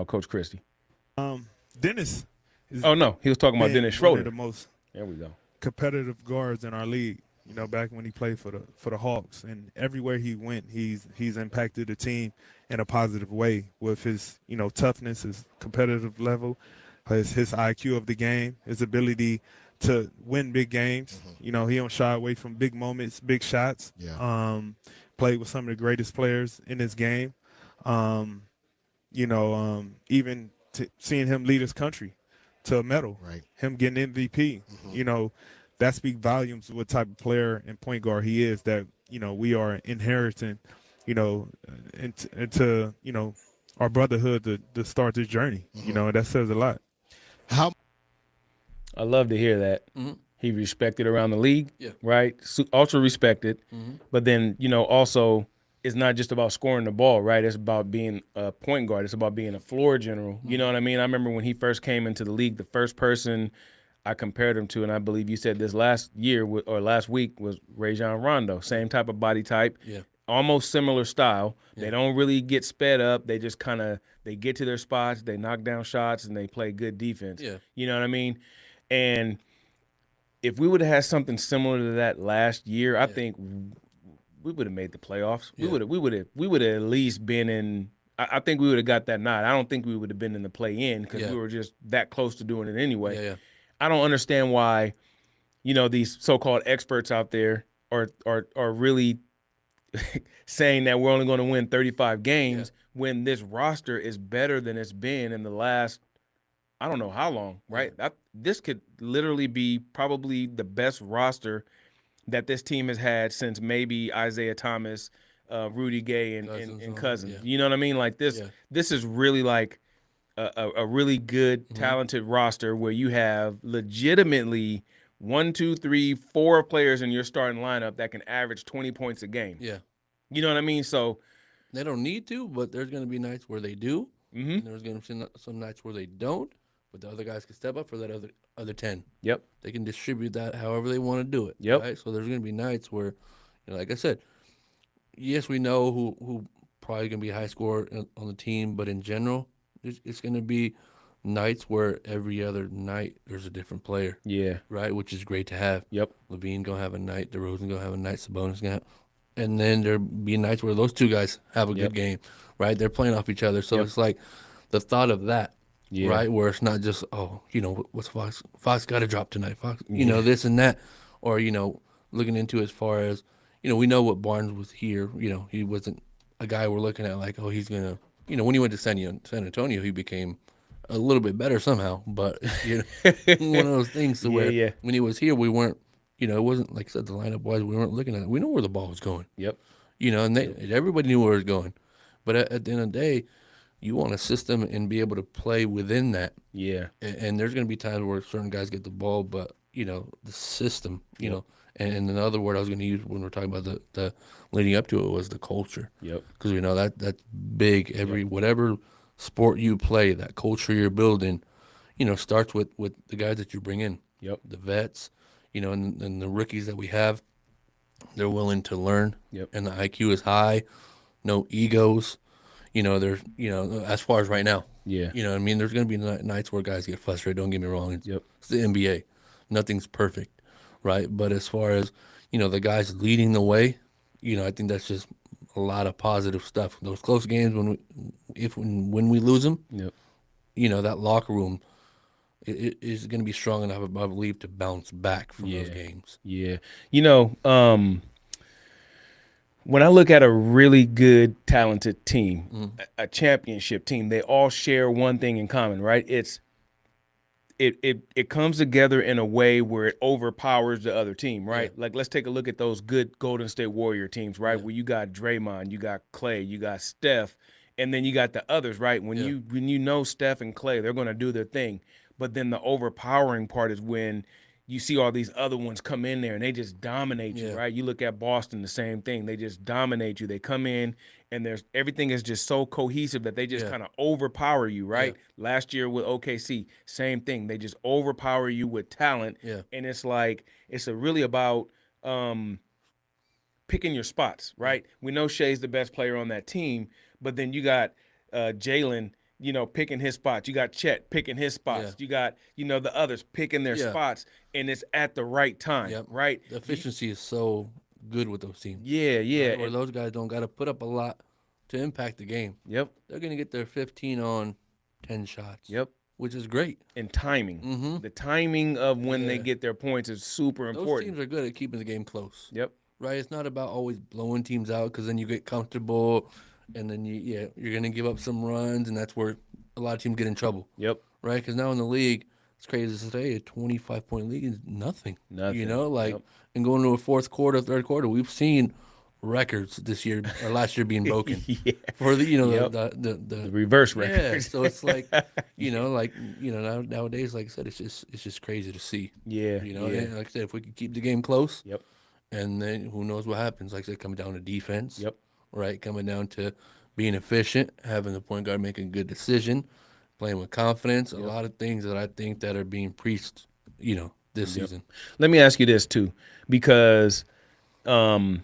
Coach Christie. Dennis. Is Oh no, he was talking about been Dennis one of Schroeder. the most There we go. competitive guards in our league. Back when he played for the Hawks, and everywhere he went, he's impacted the team in a positive way with his toughness, his competitive level, his IQ of the game, his ability to win big games. He don't shy away from big moments, big shots. Yeah. Played with some of the greatest players in his game. Even seeing him lead his country to a medal, Right. him getting MVP. That speaks volumes of what type of player and point guard he is that, we are inheriting, into, our brotherhood to start this journey. And that says a lot. How I love to hear that. He respected around the league, Yeah. right? Ultra respected. But then, also it's not just about scoring the ball, right? It's about being a point guard. It's about being a floor general. You know what I mean? I remember when he first came into the league, the first person I compared him to, and I believe you said this last year or last week, was Rajon Rondo. Same type of body type. Yeah. Almost similar style. They don't really get sped up. They just they get to their spots, they knock down shots, and they play good defense. Yeah. You know what I mean? And if we would have had something similar to that last year, I think we would have made the playoffs. Yeah. We would have at least been in. I think we would have got that nod. I don't think we would have been in the play-in because we were just that close to doing it anyway. Yeah. I don't understand why, these so-called experts out there are really saying that we're only going to win 35 games when this roster is better than it's been in the last, I don't know how long, right? This could literally be probably the best roster that this team has had since maybe Isaiah Thomas, Rudy Gay, and Cousins. Yeah. You know what I mean? Like this, this is really like a really good, talented roster where you have legitimately 1, 2, 3, 4 players in your starting lineup that can average 20 points a game. Yeah. You know what I mean? So They don't need to, but there's going to be nights where they do. And there's going to be some nights where they don't, but the other guys can step up for that other 10. Yep. They can distribute that however they want to do it. Yep. Right? So there's going to be nights where, like I said, yes, we know who probably going to be a high scorer on the team, but in general, it's going to be nights where every other night there's a different player, Yeah. right? Which is great to have. Yep. Levine gonna have a night, DeRozan gonna have a night, Sabonis gonna have, and then there be nights where those two guys have a Yep. good game, right? They're playing off each other, so Yep. it's like the thought of that, Yeah. right? Where it's not just what's Fox? Fox got to drop tonight, Fox, this and that, or looking into as far as we know what Barnes was here. He wasn't a guy we're looking at like, oh, he's gonna. When he went to San Antonio, he became a little bit better somehow. But one of those things to where yeah. when he was here, we weren't. It wasn't like I said the lineup wise. We weren't looking at it. We know where the ball was going. Yep. And everybody knew where it was going. But at the end of the day, you want a system and be able to play within that. Yeah. And there's going to be times where certain guys get the ball, but the system, and another word I was going to use when we're talking about the leading up to it was the culture. Yep. Because we know that's big. Whatever sport you play, that culture you're building, starts with the guys that you bring in. Yep. The vets, and the rookies that we have, they're willing to learn. Yep. And the IQ is high, no egos. There's as far as right now. Yeah. There's going to be nights where guys get frustrated. Don't get me wrong. Yep. It's the NBA. Nothing's perfect, right? But as far as, the guys leading the way, I think that's just a lot of positive stuff. Those close games when we lose them, Yep. That locker room it is going to be strong enough, I believe, to bounce back from those games. Yeah. When I look at a really good, talented team, a championship team, they all share one thing in common, right? It comes together in a way where it overpowers the other team, right? Yeah. Like, let's take a look at those good Golden State Warrior teams, right? Where you got Draymond, you got Clay, you got Steph, and then you got the others, right? When you know Steph and Clay, they're going to do their thing. But then the overpowering part is when you see all these other ones come in there and they just dominate you, right? You look at Boston, the same thing. They just dominate you. They come in and everything is just so cohesive that they just kind of overpower you, right? Yeah. Last year with OKC, same thing. They just overpower you with talent. Yeah. And it's like really about picking your spots, right? We know Shea's the best player on that team, but then you got Jalen, picking his spots. You got Chet picking his spots. You got, the others picking their spots, and it's at the right time, right? The efficiency is so good with those teams. Yeah, yeah. Where those guys don't got to put up a lot to impact the game. Yep. They're going to get their 15 on 10 shots. Yep. Which is great. And timing. The timing of when they get their points is super important. Those teams are good at keeping the game close. Yep. Right? It's not about always blowing teams out because then you get comfortable and then you're going to give up some runs, and that's where a lot of teams get in trouble. Yep. Right? Because now in the league, it's crazy to say, a 25-point league is nothing. Nothing. And going to a fourth quarter, third quarter, we've seen records this year or last year being broken. For the the reverse record. Yeah, so it's like nowadays, like I said, it's just crazy to see. Yeah. And like I said, if we could keep the game close, Yep. and then who knows what happens. Like I said, coming down to defense. Yep. Right, coming down to being efficient, having the point guard make a good decision, playing with confidence, a lot of things that I think that are being preached, this season. Let me ask you this too, because I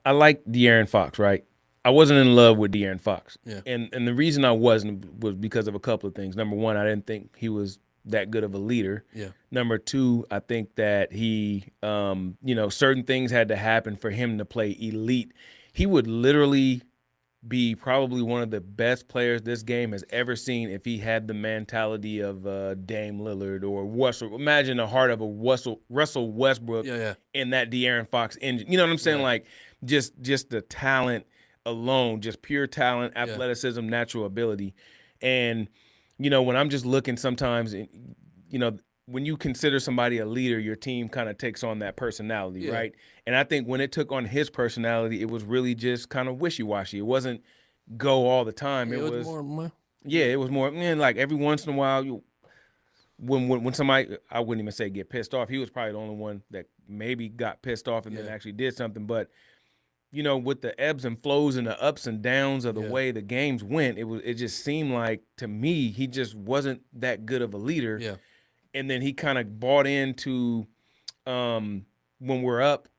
like De'Aaron Fox, right? I wasn't in love with De'Aaron Fox. Yeah. And the reason I wasn't was because of a couple of things. Number one, I didn't think he was that good of a leader. Yeah. Number two, I think that he, certain things had to happen for him to play elite. He would literally be probably one of the best players this game has ever seen if he had the mentality of Dame Lillard or Russell. Imagine the heart of a Russell Westbrook in that De'Aaron Fox engine. You know what I'm saying? Like just the talent alone, just pure talent, athleticism, natural ability. And, when I'm just looking sometimes, when you consider somebody a leader, your team kind of takes on that personality, right? And I think when it took on his personality, it was really just kind of wishy-washy. It wasn't go all the time. It was more. It was more, like every once in a while, when somebody, I wouldn't even say get pissed off. He was probably the only one that maybe got pissed off and then actually did something. But, with the ebbs and flows and the ups and downs of the way the games went, it just seemed like, to me, he just wasn't that good of a leader. Yeah. And then he kind of bought into when we're up,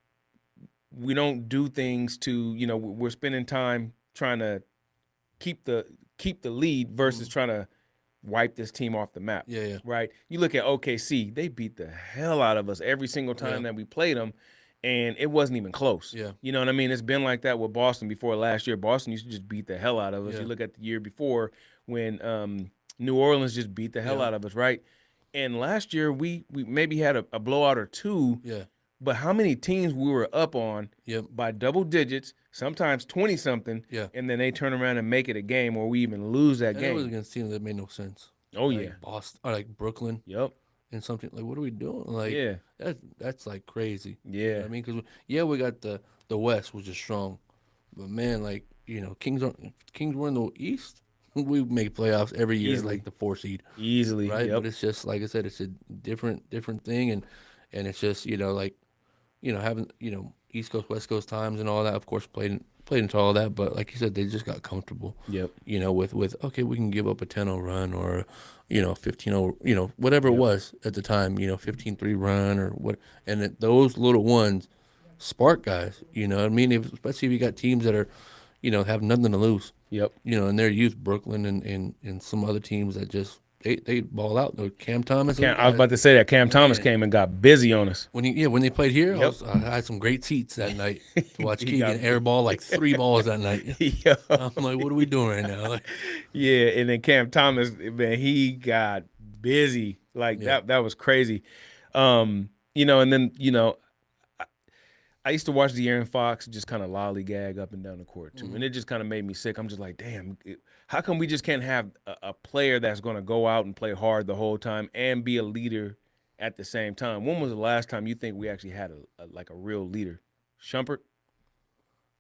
we don't do things to, we're spending time trying to keep the lead versus trying to wipe this team off the map. Yeah, yeah. Right. You look at OKC, they beat the hell out of us every single time that we played them, and it wasn't even close. Yeah. You know what I mean? It's been like that with Boston before last year. Boston used to just beat the hell out of us. Yeah. You look at the year before when New Orleans just beat the hell out of us, right? And last year we maybe had a blowout or two, Yeah. but how many teams we were up on Yep. by double digits, sometimes 20-something, Yeah. and then they turn around and make it a game or we even lose that And it was game. against teams that made no sense. Oh, Like yeah. Boston or like Brooklyn Yep. and something like, what are we doing? Like, Yeah. that's like crazy. You know Yeah. what I mean, because we got the West, which is strong, but man, like Kings were in the East. We make playoffs every year, Easily. like the 4 seed, Easily. right? Yep. But it's just like I said, it's a different thing, and it's just having East Coast West Coast times and all that. Of course, played into all that, but like you said, they just got comfortable. Yep. With okay, we can give up a 10-0 run or 15-0, whatever it was at the time, 15-3 run or what, and those little ones spark guys. You know what I mean? Especially if you got teams that are, have nothing to lose. Yep. And their youth, Brooklyn and some other teams that just they ball out. Cam Thomas. I was about to say that Cam Thomas came and got busy on us. when they played here, Yep. I had some great seats that night to watch He got- Keegan airball like 3 balls that night. Yeah. I'm like, what are we doing right now? Like, Yeah, and then Cam Thomas, man, he got busy. Like that was crazy. And then, I used to watch De'Aaron Fox just kind of lollygag up and down the court too. And it just kind of made me sick. I'm just like, damn, how come we just can't have a player that's going to go out and play hard the whole time and be a leader at the same time? When was the last time you think we actually had a real leader? Shumpert?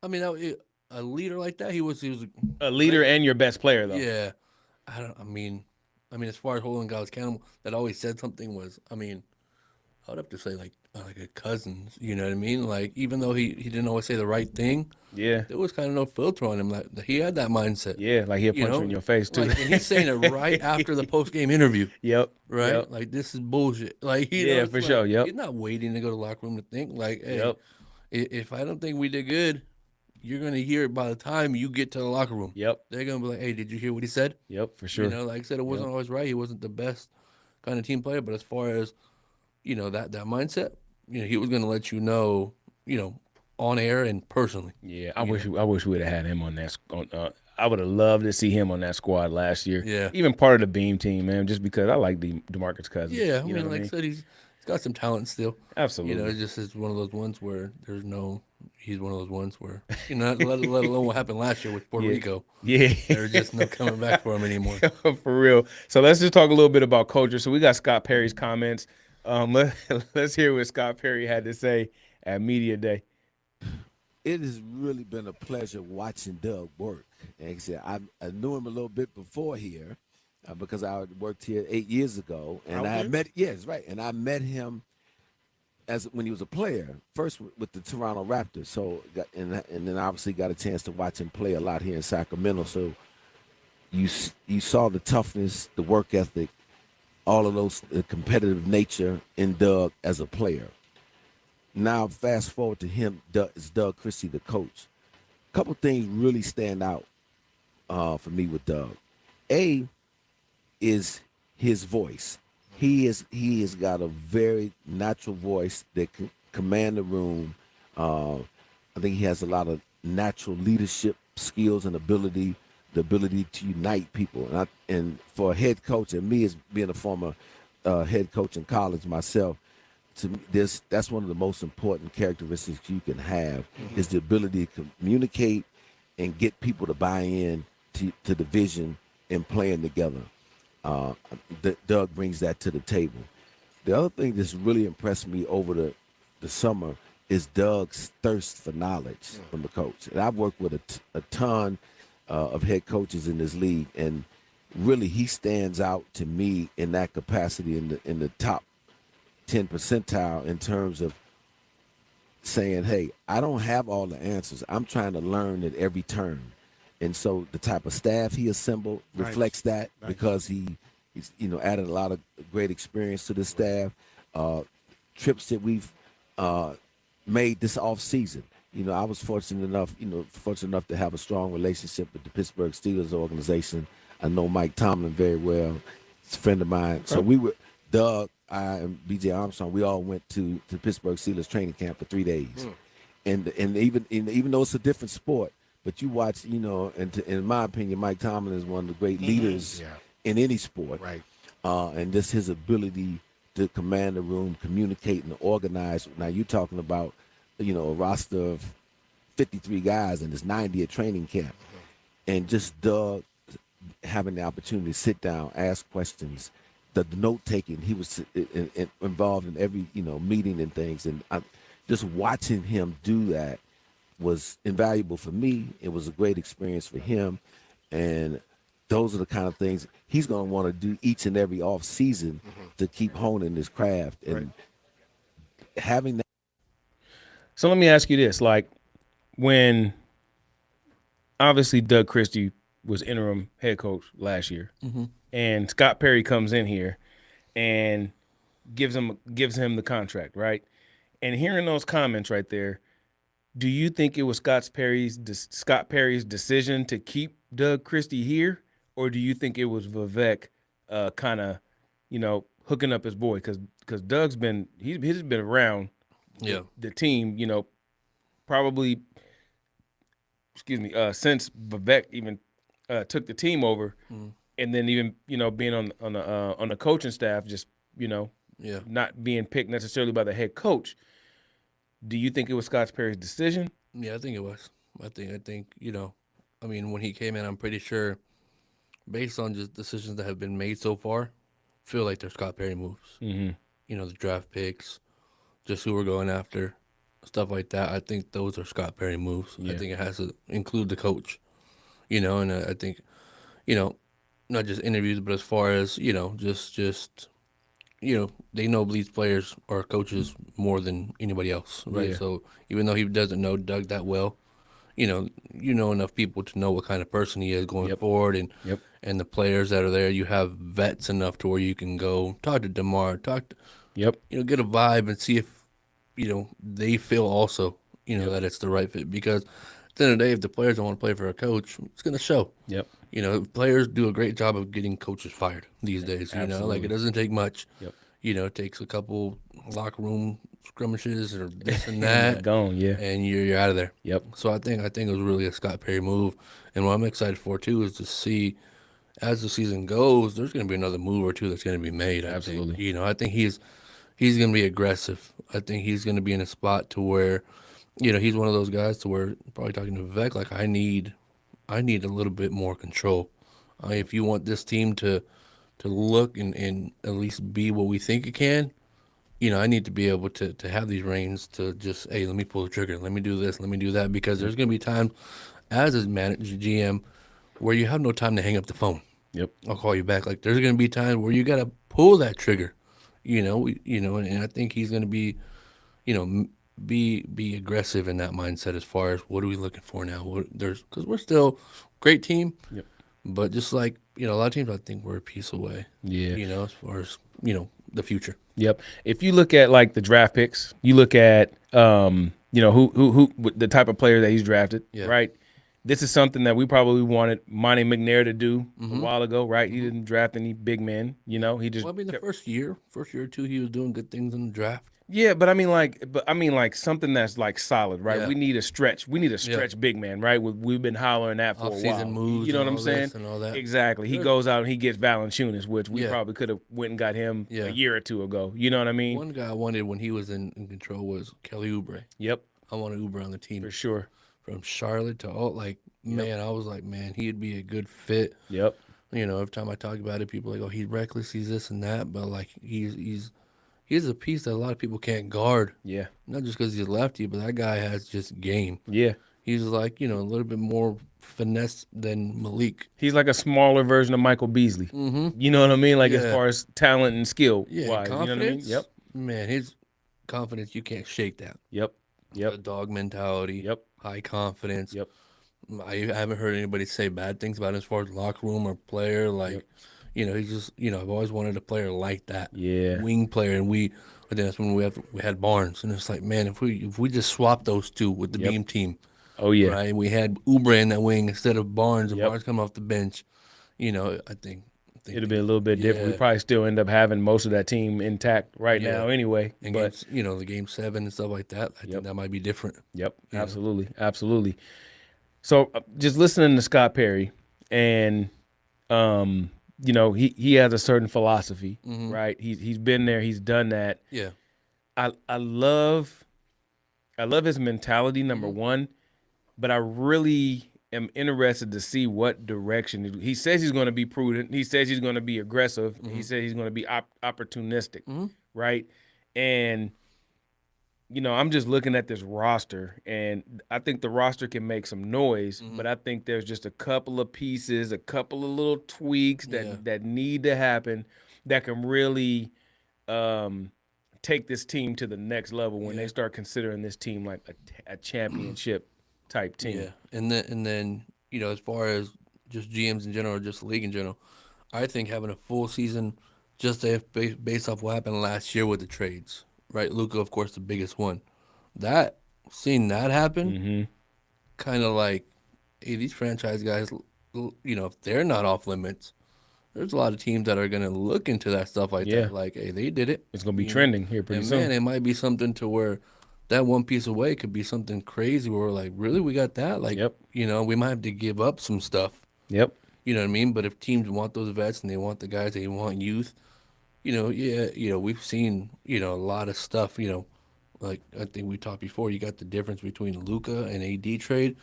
I mean, a leader like that, he was A leader and your best player, though. yeah. I mean, as far as holding guys accountable, that always said something was, I would have to say like a Cousins, you know what I mean? Like, even though he didn't always say the right thing, Yeah. there was kind of no filter on him. Like, he had that mindset. Yeah, like he'll punch you in your face, too. Like, and he's saying it right after the post game interview, Yep. right? Yep. Like, this is bullshit. Like, Yeah, it's for like, sure, yep. He's not waiting to go to the locker room to think. Like, hey, Yep. if I don't think we did good, you're gonna hear it by the time you get to the locker room. Yep. They're gonna be like, hey, did you hear what he said? Yep, for sure. Like I said, it wasn't always right. He wasn't the best kind of team player, but as far as that mindset, he was gonna let you know, on air and personally. Yeah, I wish we would have had him on that. I would have loved to see him on that squad last year. Yeah. Even part of the Beam team, man, just because I like DeMarcus Cousins. Yeah, You know what like I said, he's got some talent still. Absolutely. It's just it's one of those ones where he's one of those ones where let alone what happened last year with Puerto Rico. Yeah. There's just no coming back for him anymore. For real. So let's just talk a little bit about culture. So we got Scott Perry's comments. Let's hear what Scott Perry had to say at Media Day. It has really been a pleasure watching Doug work. Like I said, I knew him a little bit before here because I worked here 8 years ago, and I met and I met him when he was a player first with the Toronto Raptors. So and then obviously got a chance to watch him play a lot here in Sacramento. So you saw the toughness, the work ethic, all of those, the competitive nature in Doug as a player. Now, fast forward to him, is Doug Christie, the coach. A couple things really stand out for me with Doug. A is his voice. He has got a very natural voice that can command the room. I think he has a lot of natural leadership skills and the ability to unite people. And for a head coach, and me as being a former head coach in college myself, to me, that's one of the most important characteristics you can have is the ability to communicate and get people to buy in to the vision and playing together. Doug brings that to the table. The other thing that's really impressed me over the summer is Doug's thirst for knowledge from the coach. And I've worked with a ton of head coaches in this league, and really he stands out to me in that capacity in the top 10 percentile in terms of saying, hey, I don't have all the answers. I'm trying to learn at every turn. And so the type of staff he assembled reflects that because he's added a lot of great experience to the staff. Trips that we've made this off season. I was fortunate enough to have a strong relationship with the Pittsburgh Steelers organization. I know Mike Tomlin very well. He's a friend of mine. So we were Doug, I, and B.J. Armstrong. We all went to Pittsburgh Steelers training camp for 3 days, and even though it's a different sport, but you watch, and in my opinion, Mike Tomlin is one of the great leaders in any sport, Right. and just his ability to command the room, communicate, and organize. Now you're talking about, a roster of 53 guys, and there's 90 at training camp, and just Doug having the opportunity to sit down, ask questions, the note taking. He was involved in every meeting and things, and just watching him do that was invaluable for me. It was a great experience for him, and those are the kind of things he's going to want to do each and every off season to keep honing his craft and having that. So let me ask you this: like, when obviously Doug Christie was interim head coach last year, and Scott Perry comes in here and gives him the contract, right? And hearing those comments right there, do you think it was Scott Perry's decision to keep Doug Christie here, or do you think it was Vivek kind of, hooking up his boy? Because Doug's he's been around the team, probably, since Vivek even took the team over, and then even being on the coaching staff, just not being picked necessarily by the head coach. Do you think it was Scott Perry's decision? Yeah, I think it was. I think when he came in, I'm pretty sure, based on just decisions that have been made so far, feel like they're Scott Perry moves. The draft picks, just who we're going after, stuff like that. I think those are Scott Perry moves. Yeah. I think it has to include the coach, and I think, not just interviews, but as far as, just they know these players or coaches more than anybody else, right? Yeah. So even though he doesn't know Doug that well, you know enough people to know what kind of person he is going forward, and and the players that are there, you have vets enough to where you can go talk to DeMar, get a vibe and see if they feel also that it's the right fit. Because at the end of the day, if the players don't want to play for a coach, it's going to show. Players do a great job of getting coaches fired these days. Like, it doesn't take much. It takes a couple locker room skirmishes or this and that, gone, and you're out of there. So I think it was really a Scott Perry move, and what I'm excited for too is to see, as the season goes, there's going to be another move or two that's going to be made. Absolutely. I think he's going to be aggressive. I think he's going to be in a spot to where, he's one of those guys to where, probably talking to Vivek, like, I need a little bit more control. If you want this team to look and at least be what we think it can, I need to be able to have these reins to just, hey, let me pull the trigger, let me do this, let me do that, because there's going to be times as a manager, GM, where you have no time to hang up the phone. I'll call you back. Like, there's going to be times where you got to pull that trigger, and I think he's going to be, be aggressive in that mindset as far as what are we looking for now? Because we're still a great team, but just like, a lot of teams, I think we're a piece away. As far as, the future. If you look at like the draft picks, you look at who the type of player that he's drafted, right? This is something that we probably wanted Monty McNair to do a while ago, right? He didn't draft any big men, he just. Well, the first year or two, he was doing good things in the draft. Yeah, but I mean like something that's like solid, right? Yeah. We need a stretch. We need a stretch big man, right? We've been hollering that for a while. Off-season moves, you know what and I'm all saying? this and all that. Exactly. He goes out and he gets Valanciunas, which we probably could have went and got him a year or two ago. You know what I mean? One guy I wanted when he was in control was Kelly Oubre. I wanted Oubre on the team For sure. From Charlotte to man, I was like, man, he'd be a good fit. Every time I talk about it, people are like, oh, he's reckless, he's this and that, but like he's a piece that a lot of people can't guard. Not just because he's a lefty, but that guy has just game. He's like, a little bit more finesse than Malik. He's like a smaller version of Michael Beasley. You know what I mean? Like, as far as talent and skill wise. Confidence. You know what I mean? Man, his confidence, you can't shake that. The dog mentality. High confidence. I haven't heard anybody say bad things about him as far as locker room or player. Like, he's just, I've always wanted a player like that. Wing player. And but then that's when we had Barnes. And it's like, man, if we just swap those two with the beam team. Right? We had Oubre in that wing instead of Barnes, and Barnes coming off the bench. you know, I think It'll be a little bit different. We Yeah. probably still end up having most of that team intact right Yeah. now anyway. and But games, you know, the game 7 and stuff like that. I think that might be different. yep, Yeah. absolutely, absolutely. So just listening to Scott Perry, and you know, he has a certain philosophy, right? He's been there, he's done that. Yeah. I love his mentality, number one, but I really am interested to see what direction he says he's going to be prudent. He says he's going to be aggressive. He says he's going to be opportunistic, right? And you know, I'm just looking at this roster, and I think the roster can make some noise, but I think there's just a couple of pieces, a couple of little tweaks that need to happen that can really take this team to the next level when they start considering this team like a championship type team. Yeah. And then, you know, as far as just GMs in general, or just the league in general, I think having a full season just based off what happened last year with the trades, right? Luka, of course, the biggest one. Seeing that happen, kind of like, hey, these franchise guys, you know, if they're not off limits, there's a lot of teams that are going to look into that stuff like Yeah. that. Like, hey, they did it. It's going to be You know? trending here pretty And soon. man, it might be something to where that one piece away could be something crazy where we're like, really, we got that? Like, Yep. you know, we might have to give up some stuff. Yep. You know what I mean? But if teams want those vets and they want the guys, they want youth, you know, we've seen, you know, a lot of stuff, you know, like I think we talked before, you got the difference between Luka and AD trade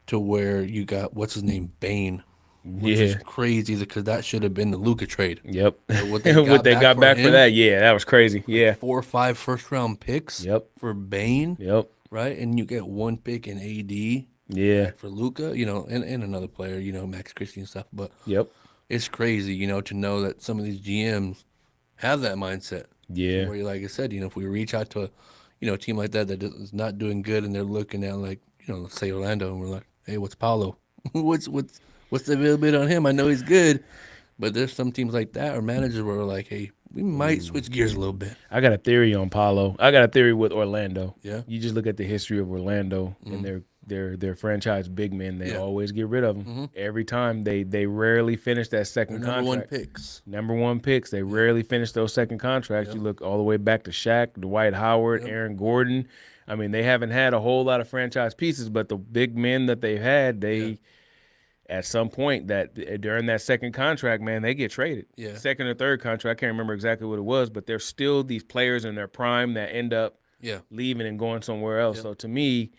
to where you got, what's his name, Bane, which is crazy because that should have been the Luka trade. Yep. What What they got back for him, that, yeah, that was crazy. Yeah. 4 or 5 first-round picks Yep. for Bane, Yep. right? And you get 1 pick in AD Yeah. for Luka, you know, and another player, you know, Max Christie and stuff. But Yep. it's crazy, you know, to know that some of these GMs have that mindset. Yeah. Where, like I said, you know, if we reach out to a team like that that is not doing good and they're looking at, like, you know, let's say Orlando, and we're like, hey, what's Paolo? what's the availability on him? I know he's good, but there's some teams like that or managers where we're like, hey, we might switch gears a little bit. I got a theory on Paolo. I got a theory with Orlando. Yeah. You just look at the history of Orlando and their franchise big men. They always get rid of them every time. They rarely finish that second They're number contract. 1 picks. Number 1 picks. They rarely finish those second contracts. You look all the way back to Shaq, Dwight Howard, Aaron Gordon. I mean, they haven't had a whole lot of franchise pieces, but the big men that they've had, at some point that during that second contract, man, they get traded. Yeah. Second or third contract, I can't remember exactly what it was, but there's still these players in their prime that end up Yeah. leaving and going somewhere else. So to me,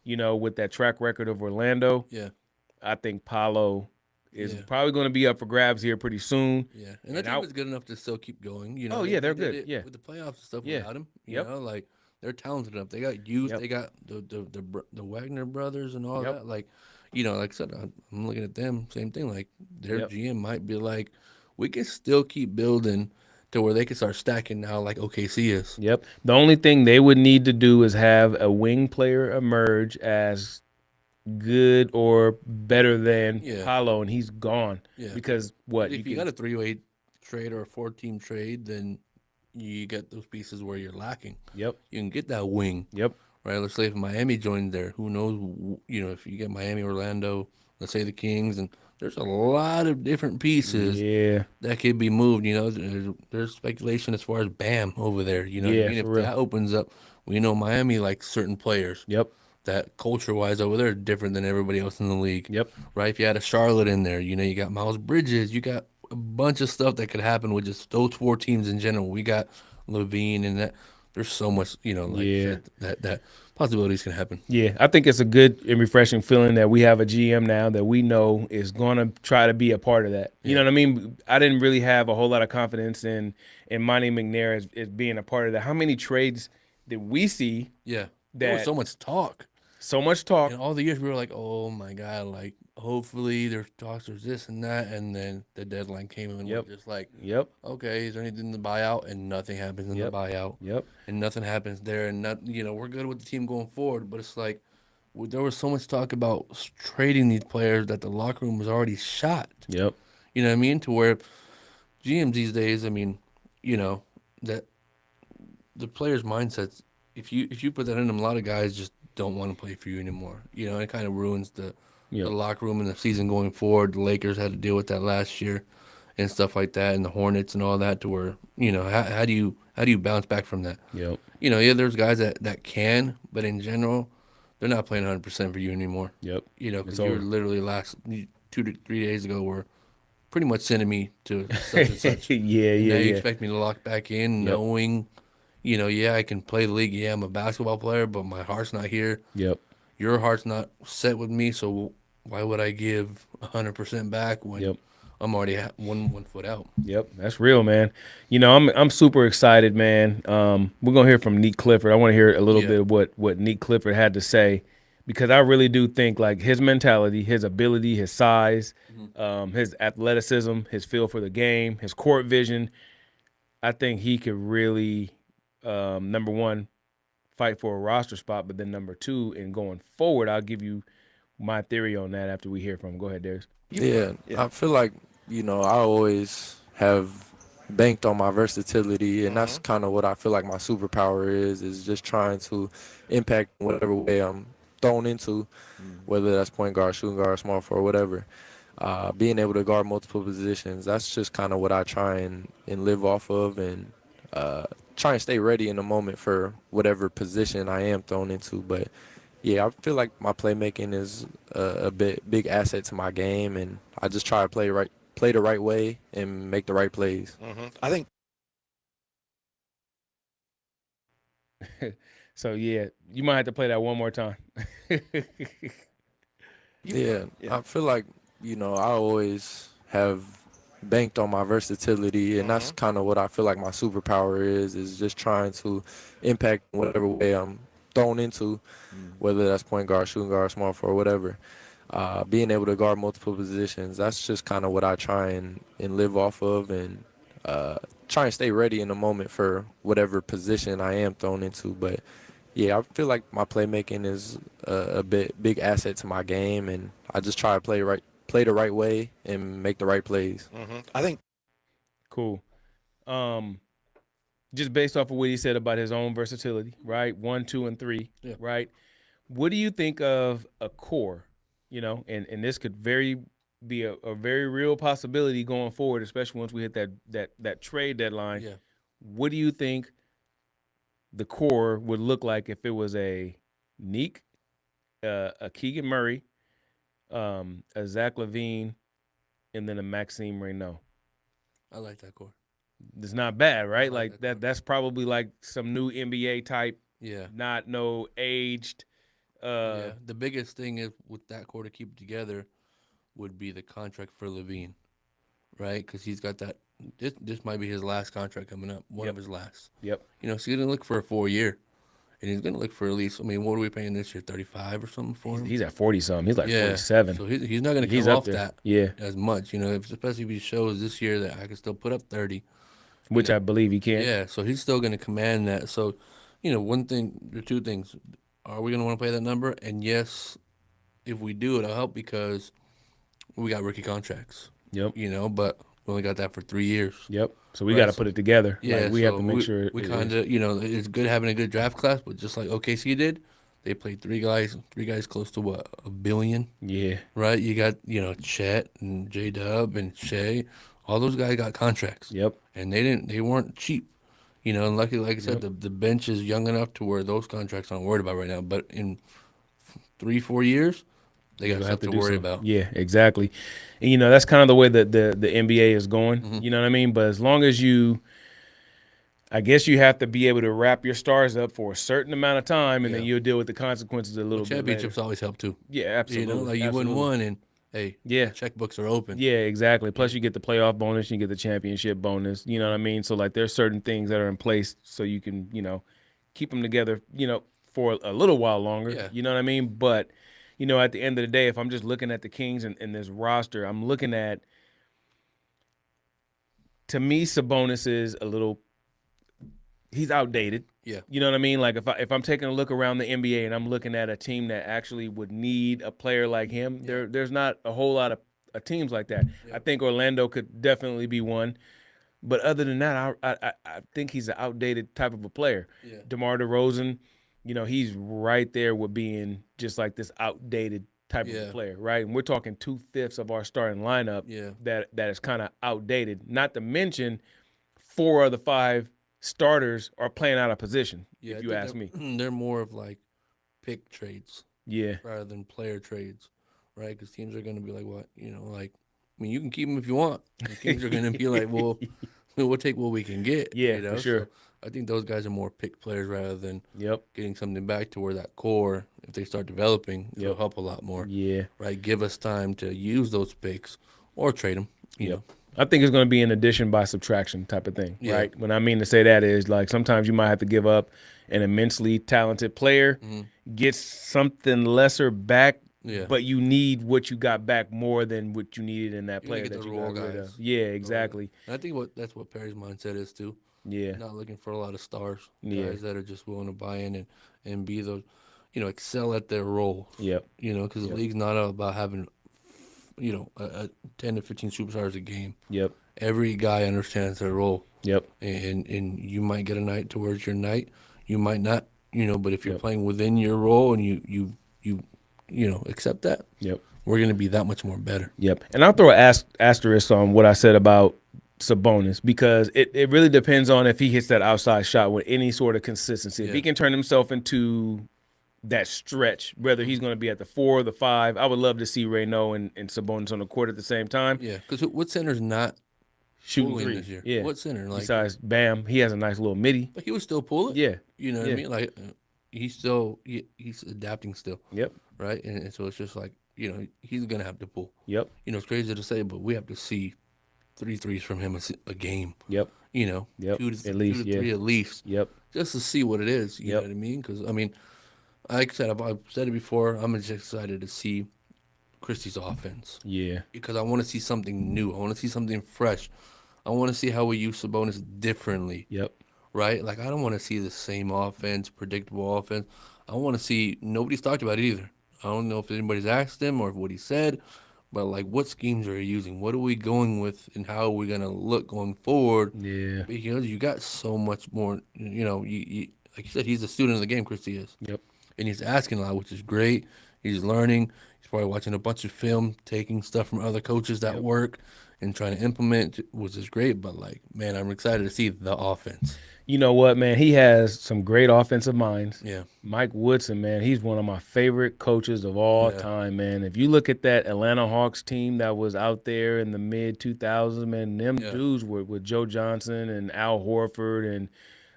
you know, with that track record of Orlando, Yeah. I think Paolo is probably going to be up for grabs here pretty soon. Yeah. And that And team is good enough to still keep going. You know, Oh, yeah, they're they did good. it Yeah. With the playoffs and stuff Yeah. without him. You Yep. know, like they're talented enough. They got youth. Yep. They got the Wagner brothers and all Yep. that. Like, you know, like I said, I'm looking at them. Same thing. Like their Yep. GM might be like, we can still keep building to where they can start stacking now, like OKC is. Yep. The only thing they would need to do is have a wing player emerge as good or better than Yeah. Paolo, and he's gone. Yeah. Because what? If you got a 3-way trade or a 4-team trade, then you get those pieces where you're lacking. Yep. You can get that wing. Yep. Right, let's say if Miami joins there, who knows? You know, if you get Miami, Orlando, let's say the Kings, and there's a lot of different pieces Yeah. that could be moved. You know, there's speculation as far as Bam over there. You know, what Yeah, I mean, if for real. that opens up, we know Miami likes certain players. Yep. That culture-wise over there is different than everybody else in the league. Yep. Right, if you had a Charlotte in there, you know, you got Miles Bridges, you got a bunch of stuff that could happen with just those 4 teams in general. We got Levine and that. There's so much, you know, like Yeah. that possibilities can happen. Yeah, I think it's a good and refreshing feeling that we have a GM now that we know is going to try to be a part of that. You know what I mean? I didn't really have a whole lot of confidence in Monty McNair as being a part of that. How many trades did we see? Yeah, there was That- so much talk. So much talk. In all the years, we were like, oh my God, like, hopefully there's talks, there's this and that. And then the deadline came and Yep. we're just like, Yep. okay, is there anything in the buyout? And nothing happens in Yep. the buyout. Yep. And nothing happens there. And, not, you know, we're good with the team going forward. But it's like, there was so much talk about trading these players that the locker room was already shot. Yep. You know what I mean? To where GMs these days, I mean, you know, that the players' mindsets, if you put that in them, a lot of guys just don't want to play for you anymore. You know, it kind of ruins the Yep. the locker room and the season going forward. The Lakers had to deal with that last year and stuff like that, and the Hornets and all that. To where how do you bounce back from that? Yep. Yeah, there's guys that can, but in general, they're not playing 100% for you anymore. Yep. Because It's you were over. literally 2 to 3 days ago were pretty much sending me to such and such. Yeah, And yeah, now you yeah. expect me to lock back in, Yep. knowing, yeah, I can play the league. Yeah, I'm a basketball player, but my heart's not here. Yep. Your heart's not set with me, so why would I give 100% back when Yep. I'm already one foot out? Yep, that's real, man. I'm super excited, man. We're gonna hear from Neek Clifford. I want to hear a little Yeah. bit of what Neek Clifford had to say, because I really do think like his mentality, his ability, his size, his athleticism, his feel for the game, his court vision. I think he could really, number one, fight for a roster spot, but then number two, and going forward, I'll give you my theory on that after we hear from him. Go ahead, Darius. Yeah, I feel like, I always have banked on my versatility, and that's kind of what I feel like my superpower is just trying to impact whatever way I'm thrown into, whether that's point guard, shooting guard, small forward, whatever. Being able to guard multiple positions, that's just kind of what I try and live off of, and try and stay ready in the moment for whatever position I am thrown into. But yeah, I feel like my playmaking is a big asset to my game, and I just try to play the right way and make the right plays. I think So yeah, you might have to play that one more time. Yeah, I feel like, I always have banked on my versatility, and that's kind of what I feel like my superpower is just trying to impact whatever way I'm thrown into, whether that's point guard, shooting guard, small forward, whatever. Being able to guard multiple positions, that's just kind of what I try and live off of, and try and stay ready in the moment for whatever position I am thrown into. But yeah, I feel like my playmaking is a big asset to my game, and I just try to play the right way and make the right plays. I think Cool. Just based off of what he said about his own versatility, right? 1, 2, and 3, Yeah. right? What do you think of a core? And this could be a very real possibility going forward, especially once we hit that trade deadline. Yeah. What do you think the core would look like if it was a Neek, a Keegan Murray, a Zach LaVine, and then a Maxime Reynaud? I like that core. It's not bad, right? like Like that that's probably like some new NBA type, Yeah. not no aged. Yeah. The biggest thing is with that core to keep it together would be the contract for Levine, right? Because he's got that. This might be his last contract coming up, one of his last. Yep. So he's gonna look for a 4-year, and he's gonna look for at least. I mean, what are we paying this year? 35 or something for him? He's at 40 something. He's like yeah. 47. So he's not gonna He's come up off there. that Yeah, as much. Especially if he shows this year that I can still put up 30. which I believe he can. Yeah. So he's still gonna command that. So, one thing or two things. Are we gonna want to play that number? And yes, if we do, it'll help because we got rookie contracts. Yep. But we only got that for 3 years. Yep. So we Right, got to so- put it together. Yeah, Like, we have so to make sure. we it- kind of, it's good having a good draft class, but just like OKC did, they played three guys close to what, $1 billion, Yeah. right? You got Chet and J Dub and Shea, all those guys got contracts, Yep. and they weren't cheap, and luckily, like I said, the bench is young enough to where those contracts aren't worried about right now. But in 3-4 years, they got You'll stuff have to do worry something. about. Yeah, exactly. And that's kind of the way that the NBA is going. Mm-hmm. You know what I mean? But as long as I guess you have to be able to wrap your stars up for a certain amount of time, and then Yeah. you'll deal with the consequences a little bit later. Championships always help too. Yeah, absolutely. Like you win absolutely. one, and hey, Yeah. checkbooks are open. Yeah, exactly. Plus, you get the playoff bonus, you get the championship bonus. You know what I mean? So, like, there's certain things that are in place so you can, keep them together, for a little while longer. Yeah. You know what I mean? But, at the end of the day, if I'm just looking at the Kings and this roster, I'm looking at, to me, Sabonis is he's outdated. Yeah. You know what I mean? Like if I'm taking a look around the NBA and I'm looking at a team that actually would need a player like him, there's not a whole lot of teams like that. I think Orlando could definitely be one. But other than that, I think he's an outdated type of a player. Yeah. DeMar DeRozan, he's right there with being just like this outdated type of a player, right? And we're talking 2/5 of our starting lineup that is kind of outdated. Not to mention 4 of the 5 starters are playing out of position, if you ask me. They're more of like pick trades. Yeah. Rather than player trades, right? Because teams are going to be like, what? You know, like, I mean, you can keep them if you want. And teams are going to be like, well, we'll take what we can get. Yeah, you know? for sure. So I think those guys are more pick players rather than Yep. getting something back to where that core, if they start developing, it'll help a lot more. Yeah. Right? Give us time to use those picks or trade them. You know. I think it's going to be an addition by subtraction type of thing, right? When I mean to say that is like sometimes you might have to give up an immensely talented player, get something lesser back, but you need what you got back more than what you needed in that player that you got rid of. Yeah, exactly. And I think that's what Perry's mindset is too. Yeah. Not looking for a lot of stars. Guys that are just willing to buy in and be those, you know, excel at their role. Yep. You know, because the league's not about having, you know, a 10 to 15 superstars a game. Yep. Every guy understands their role. Yep. And you might get a night towards your night. You might not, you know, but if you're playing within your role and you know, accept that, we're going to be that much more better. Yep. And I'll throw an asterisk on what I said about Sabonis because it really depends on if he hits that outside shot with any sort of consistency. If he can turn himself into that stretch, whether he's going to be at the 4 or the 5, I would love to see Reyno and Sabonis on the court at the same time. Yeah, because what center's not shooting three this year? Yeah. What center? Like, besides Bam, he has a nice little midi. But he was still pulling. Yeah. You know what I mean? Like he's adapting still. Yep. Right? And so it's just like, you know, he's going to have to pull. Yep. You know, it's crazy to say, but we have to see 3 threes from him a game. Yep. You know, yep. 2 to at least, 2 to 3 at least. Yep. Just to see what it is. You know what I mean? Because, I mean, like I said, I've said it before, I'm just excited to see Christie's offense. Yeah. Because I want to see something new. I want to see something fresh. I want to see how we use Sabonis differently. Yep. Right? Like, I don't want to see the same offense, predictable offense. I want to see, nobody's talked about it either. I don't know if anybody's asked him or what he said, but like, what schemes are you using? What are we going with, and how are we going to look going forward? Yeah. Because you got so much more, you know, you like you said, he's a student of the game, Christie is. Yep. And he's asking a lot, which is great. He's learning. He's probably watching a bunch of film, taking stuff from other coaches that work and trying to implement, which is great. But, like, man, I'm excited to see the offense. You know what, man? He has some great offensive minds. Yeah. Mike Woodson, man, he's one of my favorite coaches of all time, man. If you look at that Atlanta Hawks team that was out there in the mid-2000s, man, them dudes were with Joe Johnson and Al Horford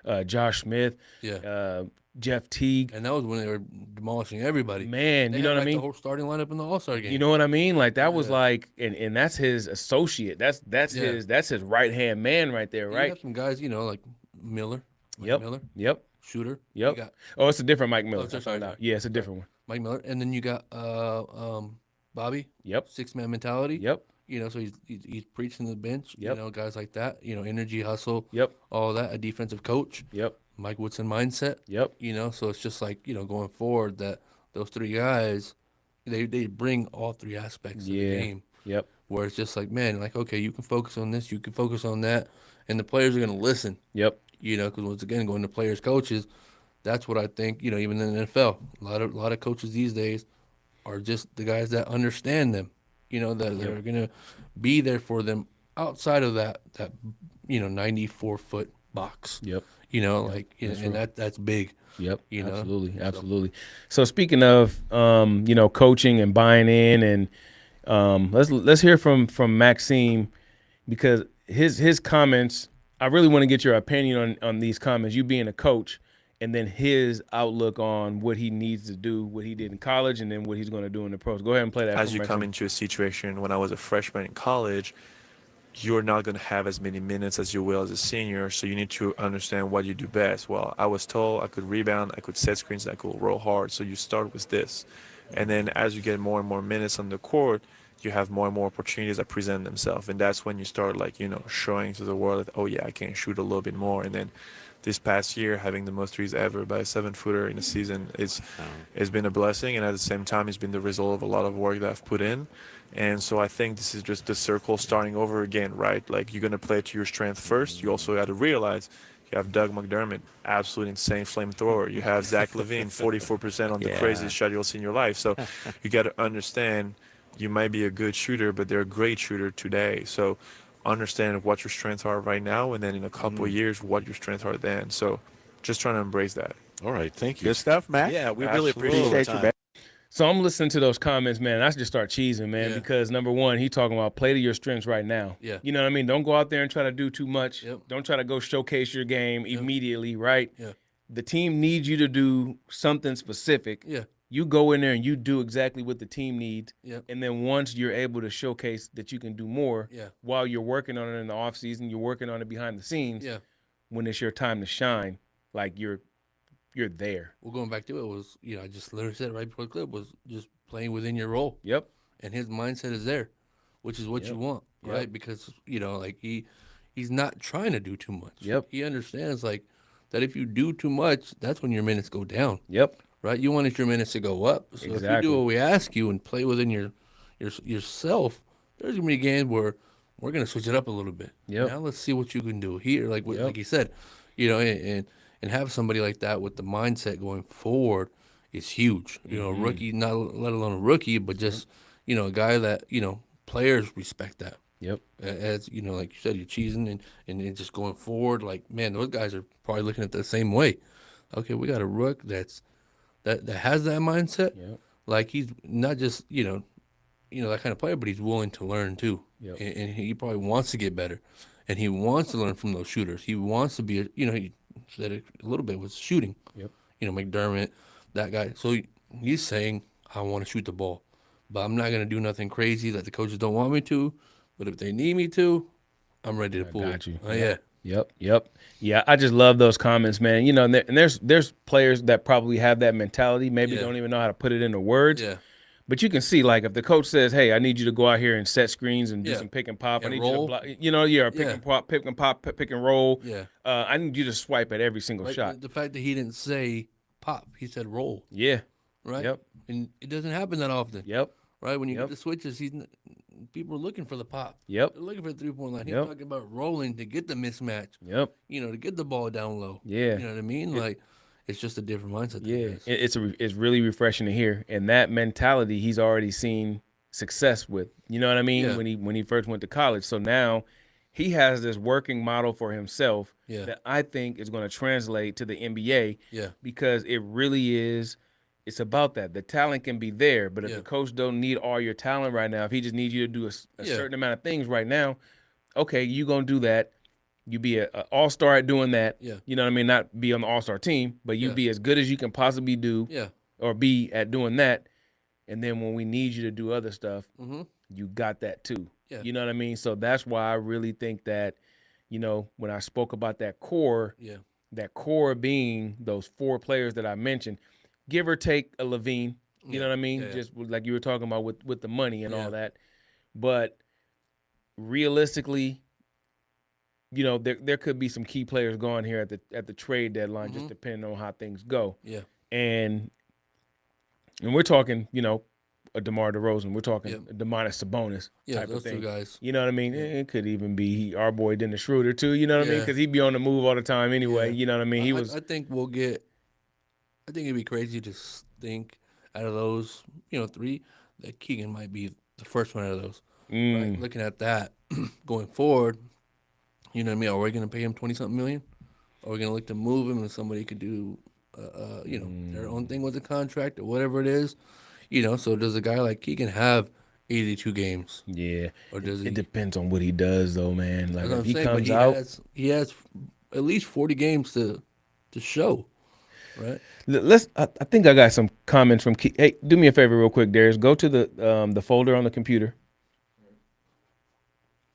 and Josh Smith. Yeah. Jeff Teague. And that was when they were demolishing everybody. Man, you know what I mean? The whole starting lineup in the All-Star game. You know what I mean? Like, that was like, and that's his associate. That's his right-hand man right there, right? You have some guys, you know, like Miller. Miller. Yep. Shooter. Yep. It's a different Mike Miller. Sorry. Yeah, it's a different one. Mike Miller. And then you got Bobby. Yep. 6-man mentality. Yep. You know, so he's preaching to the bench. Yep. You know, guys like that. You know, energy, hustle. Yep. All that. A defensive coach. Yep. Mike Woodson mindset. Yep. You know, so it's just like, you know, going forward that those 3 guys, they bring all 3 aspects of the game. Yep. Where it's just like, man, like, okay, you can focus on this, you can focus on that, and the players are going to listen. Yep. You know, because once again, going to players, coaches, that's what I think, you know, even in the NFL, a lot of coaches these days are just the guys that understand them, you know, that are going to be there for them outside of that you know, 94-foot box. Yep. You know, like, you know, and that's big. Yep. You know? Absolutely. So speaking of, you know, coaching and buying in, and let's hear from Maxime, because his comments, I really want to get your opinion on these comments, you being a coach, and then his outlook on what he needs to do, what he did in college, and then what he's going to do in the pros. Go ahead and play that. As you come into a situation, when I was a freshman in college, you're not going to have as many minutes as you will as a senior, so you need to understand what you do best. Well, I was told I could rebound, I could set screens, I could roll hard, so you start with this. And then as you get more and more minutes on the court, you have more and more opportunities that present themselves, and that's when you start, like, you know, showing to the world that, oh yeah, I can shoot a little bit more. And then this past year, having the most threes ever by a 7-footer in a season, it's been a blessing, and at the same time, it's been the result of a lot of work that I've put in. And so I think this is just the circle starting over again, right? Like, you're going to play to your strength first. You also got to realize You have Doug McDermott, absolute insane flamethrower. You have Zach LaVine, 44% on the craziest shot you'll see in your life. So you got to understand you might be a good shooter, but they're a great shooter today. So understand what your strengths are right now, and then in a couple of years, what your strengths are then. So just trying to embrace that. All right, thank you. Good stuff, Matt. Yeah, we really appreciate your time. you. So I'm listening to those comments, man. I just start cheesing, man, because number one, he talking about play to your strengths right now. Yeah. You know what I mean? Don't go out there and try to do too much. Yep. Don't try to go showcase your game immediately, right? Yeah. The team needs you to do something specific. Yeah. You go in there and you do exactly what the team needs. Yep. And then once you're able to showcase that you can do more Yeah. while you're working on it in the offseason, you're working on it behind the scenes. Yeah. When it's your time to shine, like you're there. Well, going back to it was, I just literally said right before the clip was just playing within your role. Yep. And his mindset is there, which is what you want, right? Yep. Because, like he's not trying to do too much. Yep. He understands like that if you do too much, that's when your minutes go down. Yep. Right? You want your minutes to go up. So if you Exactly. do what we ask you and play within yourself, there's gonna be games where we're gonna switch it up a little bit. Yep. Now let's see what you can do here. Like like you said, and have somebody like that with the mindset going forward is huge. A rookie, not let alone a rookie, but just a guy that players respect that. Yep. As like you said, you're cheesing and just going forward. Like, man, those guys are probably looking at it the same way. Okay, we got a rook that has that mindset. Yep. Like he's not just that kind of player, but he's willing to learn too. Yep. And he probably wants to get better, and he wants to learn from those shooters. He wants to be he said it a little bit with shooting. Yep. McDermott, that guy. So he's saying, I want to shoot the ball, but I'm not going to do nothing crazy that the coaches don't want me to. But if they need me to, I'm ready to pull. Got you. Oh, yeah. Yep. Yeah, I just love those comments, man. And there's players that probably have that mentality, maybe don't even know how to put it into words. Yeah. But you can see, like, if the coach says, "Hey, I need you to go out here and set screens and do Yeah. some pick and pop. I And need roll. you to block, pick and pop, pick and roll. Yeah. I need you to swipe at every single Like, shot. the fact that he didn't say pop, he said roll. Yeah. Right. Yep. And it doesn't happen that often. Yep. Right. When you Yep. get the switches, people are looking for the pop. Yep. They're looking for the 3-point line. He's Yep. talking about rolling to get the mismatch. Yep. To get the ball down low. Yeah. You know what I mean? Like, it's just a different mindset. Yeah, it's really refreshing to hear, and that mentality he's already seen success with. You know what I mean? Yeah. When he first went to college, so now he has this working model for himself Yeah. that I think is going to translate to the NBA. Yeah. Because it really is. It's about that. The talent can be there, but if Yeah. the coach don't need all your talent right now, if he just needs you to do a Yeah. certain amount of things right now, okay, you gonna do that. You be an all-star at doing that. Yeah. You know what I mean? Not be on the all-star team, but you Yeah. be as good as you can possibly do Yeah. or be at doing that. And then when we need you to do other stuff, Mm-hmm. you got that too. Yeah. You know what I mean? So that's why I really think that, when I spoke about that core being those 4 players that I mentioned, give or take a Levine, you know what I mean? Yeah. Just like you were talking about with the money and Yeah. all that. But realistically, there could be some key players going here at the trade deadline, just depending on how things go. Yeah. And we're talking, a DeMar DeRozan. We're talking a Domantas Sabonis Yeah. type Those of thing. two guys. You know what I mean? It could even be our boy Dennis Schroeder too. You know what I mean? Yeah. Because he'd be on the move all the time anyway. Yeah. You know what I mean? He was. I think we'll get. I think it'd be crazy to think out of those, 3, that Keegan might be the first one out of those. Right? Looking at that going forward, you know what I mean? Are we going to pay him 20-something million? Are we going to look to move him and somebody could do, their own thing with the contract or whatever it is? So does a guy like Keegan have 82 games? Yeah. Or does he? It depends on what he does, though, man. Like That's what if I'm he saying, but comes out, he has at least 40 games to show, right? I think I got some comments from. Hey, do me a favor, real quick, Darius. Go to the folder on the computer.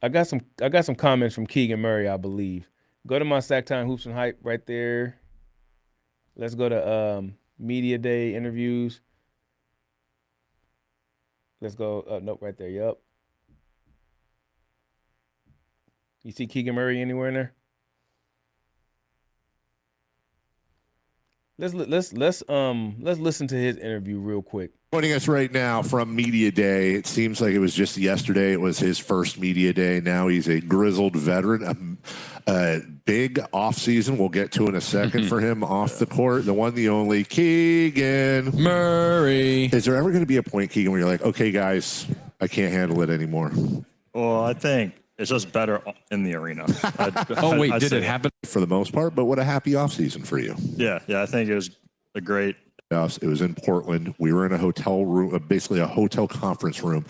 I got some comments from Keegan Murray, I believe. Go to my Sack Time Hoops and Hype right there. Let's go to Media Day interviews. Let's go. Nope, right there. Yep. You see Keegan Murray anywhere in there? Let's listen to his interview real quick. Joining us right now from Media Day. It seems like it was just yesterday. It was his first Media Day. Now he's a grizzled veteran, Big offseason we'll get to in a second for him off the court. The one, the only, Keegan Murray. Is there ever going to be a point, Keegan, where you're like, okay, guys, I can't handle it anymore? Well, I think it's just better in the arena. Oh, wait, did it happen? For the most part, but what a happy offseason for you. Yeah, I think it was a great. It was in Portland. We were in a hotel room, basically a hotel conference room,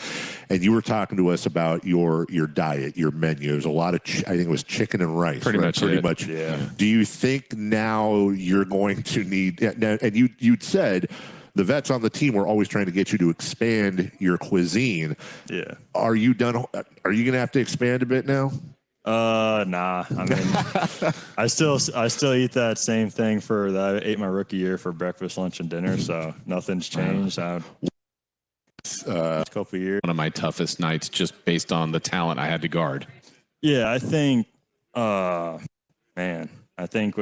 and you were talking to us about your diet, your menu. There's a lot of, I think it was chicken and rice. Pretty much. Yeah. Do you think now you're going to need? And you'd said the vets on the team were always trying to get you to expand your cuisine. Yeah. Are you done? Are you going to have to expand a bit now? Nah. I mean, I still eat that same thing that I ate my rookie year for breakfast, lunch, and dinner. So nothing's changed. A couple of years. One of my toughest nights, just based on the talent I had to guard. Yeah, I think, man, I think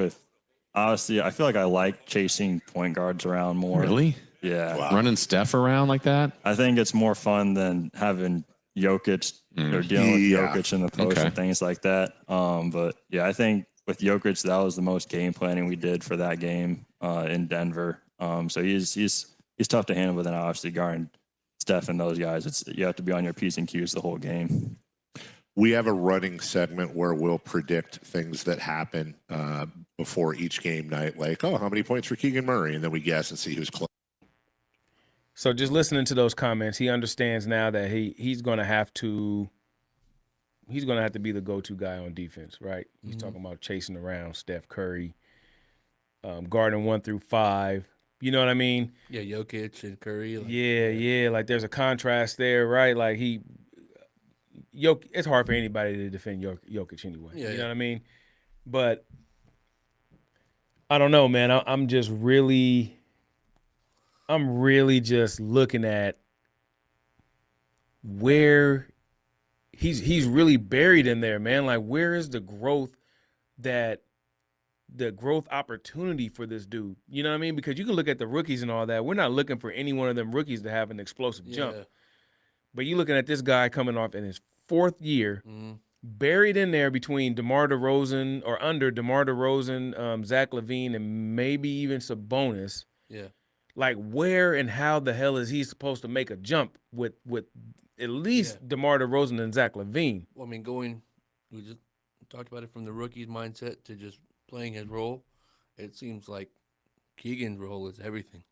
honestly, I feel like I like chasing point guards around more. Really? Yeah. Wow. Running Steph around like that? I think it's more fun than having Jokic or dealing with Jokic in the post and things like that. But yeah, I think with Jokic, that was the most game planning we did for that game in Denver. So he's tough to handle, but then obviously guarding Steph and those guys, you have to be on your P's and Q's the whole game. We have a running segment where we'll predict things that happen before each game night, like, how many points for Keegan Murray? And then we guess and see who's close. So just listening to those comments, he understands now that he's going to have to be the go-to guy on defense, right? He's talking about chasing around Steph Curry, guarding 1 through 5. You know what I mean? Yeah, Jokic and Curry. Yeah. Like there's a contrast there, right? Like it's hard for anybody to defend Jokic anyway. Yeah, you know what I mean? But I don't know, man. I'm really just looking at where he's really buried in there, man. Like, where is the growth opportunity for this dude? You know what I mean? Because you can look at the rookies and all that. We're not looking for any one of them rookies to have an explosive jump. But you're looking at this guy coming off in his 4th year, buried in there between DeMar DeRozan or under DeMar DeRozan, Zach LaVine, and maybe even Sabonis. Yeah. Like, where and how the hell is he supposed to make a jump with at least DeMar DeRozan and Zach LaVine? Well, I mean, we just talked about it from the rookie's mindset to just playing his role. It seems like Keegan's role is everything,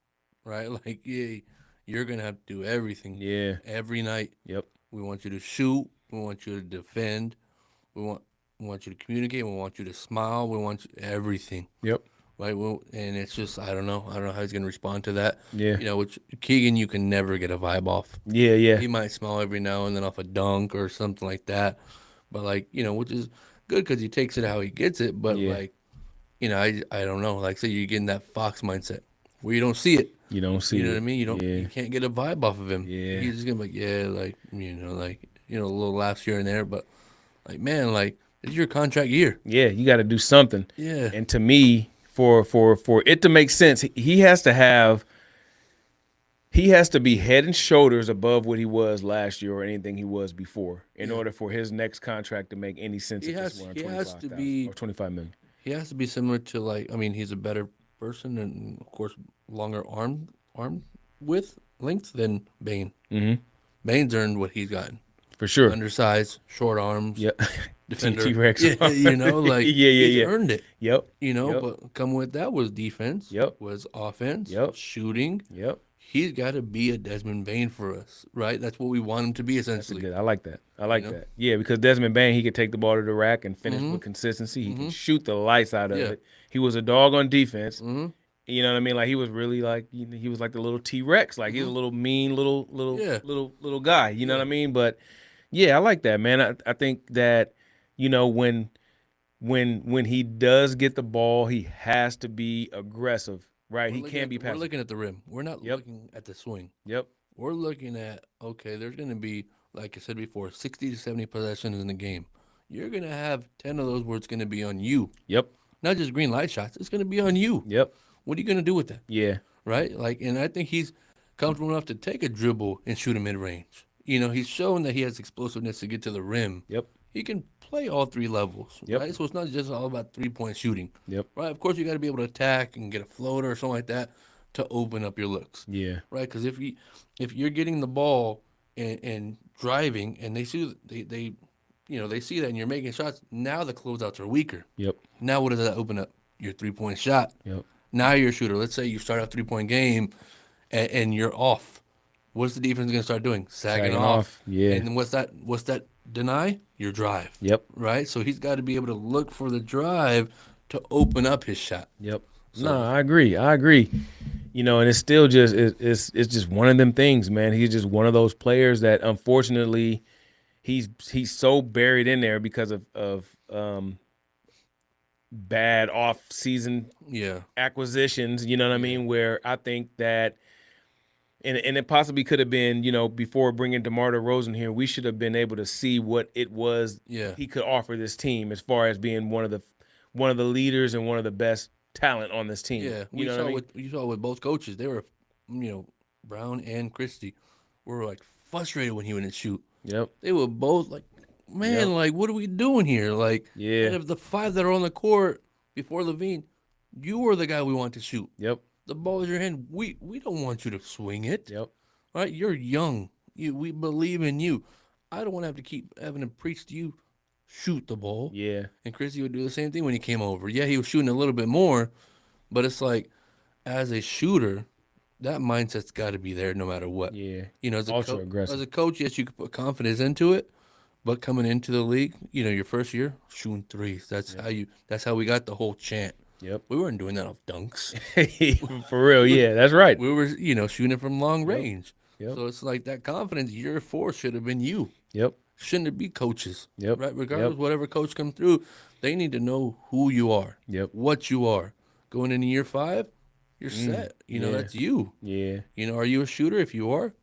right? Like, you're going to have to do everything. Yeah. Every night. Yep. We want you to shoot. We want you to defend. We want you to communicate. We want you to smile. We want everything. Yep. Right. Well, and it's just, I don't know how he's going to respond to that. Yeah. You know, which Keegan, you can never get a vibe off. Yeah. He might smile every now and then off a dunk or something like that. But, like, you know, which is good because he takes it how he gets it. But, like, you know, I don't know. Like, say you're getting that Fox mindset where you don't see it. You don't see it. You know what I mean? You can't get a vibe off of him. Yeah. He's just going to be like, a little laughs here and there. But, like, man, like, it's your contract year. Yeah, you got to do something. Yeah. And to me, for it to make sense, he has to be head and shoulders above what he was last year or anything he was before in order for his next contract to make any sense. He has to be or $25 million. He has to be similar to, like, I mean, he's a better person and, of course, longer arm length than Bane. Mm-hmm. Bane's earned what he's gotten. For sure. Undersized, short arms. Yep. Defender. T-Rex. Yeah, you know, like, he's earned it. Yep. You know, but come with that was defense. Yep. Was offense. Yep. Shooting. Yep. He's got to be a Desmond Bane for us, right? That's what we want him to be, essentially. I like that. that. Yeah, because Desmond Bane, he could take the ball to the rack and finish with consistency. He can shoot the lights out of it. He was a dog on defense. You know what I mean? Like, he was really like, he was like the little T-Rex. Like, he was a little mean little guy. You know what I mean? But yeah, I like that, man. I think that, you know, when he does get the ball, he has to be aggressive, right? He can't be passive. We're looking at the rim. We're not looking at the swing. Yep. We're looking at, okay, there's going to be, like I said before, 60 to 70 possessions in the game. You're going to have 10 of those where it's going to be on you. Yep. Not just green light shots. It's going to be on you. Yep. What are you going to do with that? Yeah. Right? Like, and I think he's comfortable enough to take a dribble and shoot a mid-range. You know, he's shown that he has explosiveness to get to the rim. Yep. He can play all three levels, Yep. right? So it's not just all about 3-point shooting, Yep. right? Of course, you got to be able to attack and get a floater or something like that to open up your looks, Yeah. right? Because if you're getting the ball and driving, and they see they see that, and you're making shots, now the closeouts are weaker. Yep. Now what does that open up? Your 3-point shot. Yep. Now you're a shooter. Let's say you start out 3-point game, and you're off. What's the defense going to start doing? Sagging off. Yeah. And what's that deny? Your drive. Yep. Right? So he's got to be able to look for the drive to open up his shot. Yep. No, I agree. You know, and it's still just it's just one of them things, man. He's just one of those players that unfortunately he's so buried in there because of bad off-season acquisitions, you know what I mean, where I think that and it possibly could have been, you know, before bringing DeMar DeRozan here, we should have been able to see what it was he could offer this team as far as being one of the leaders and one of the best talent on this team. Yeah, you know what I mean? you saw with both coaches. They were, Brown and Christie were like frustrated when he went and shoot. Yep. They were both like, man, like, what are we doing here? Like, out of the 5 that are on the court before LaVine, you were the guy we want to shoot. Yep. The ball is your hand. We don't want you to swing it. Yep. Right? You're young. We believe in you. I don't want to have to keep having to preach to you, shoot the ball. Yeah. And Christie would do the same thing when he came over. Yeah, he was shooting a little bit more, but it's like, as a shooter, that mindset's got to be there no matter what. Yeah. As a Ultra aggressive. As a coach, yes, you could put confidence into it, but coming into the league, your first year, shooting threes. That's how we got the whole chant. Yep. We weren't doing that off dunks. For real, yeah, that's right. We were, shooting from long range. Yep. So it's like that confidence, year 4 should have been you. Yep. Shouldn't it be coaches? Yep. Right? Regardless, Yep. whatever coach come through, they need to know who you are. Yep. What you are. Going into year 5, you're set. That's you. Yeah. Are you a shooter? If you are,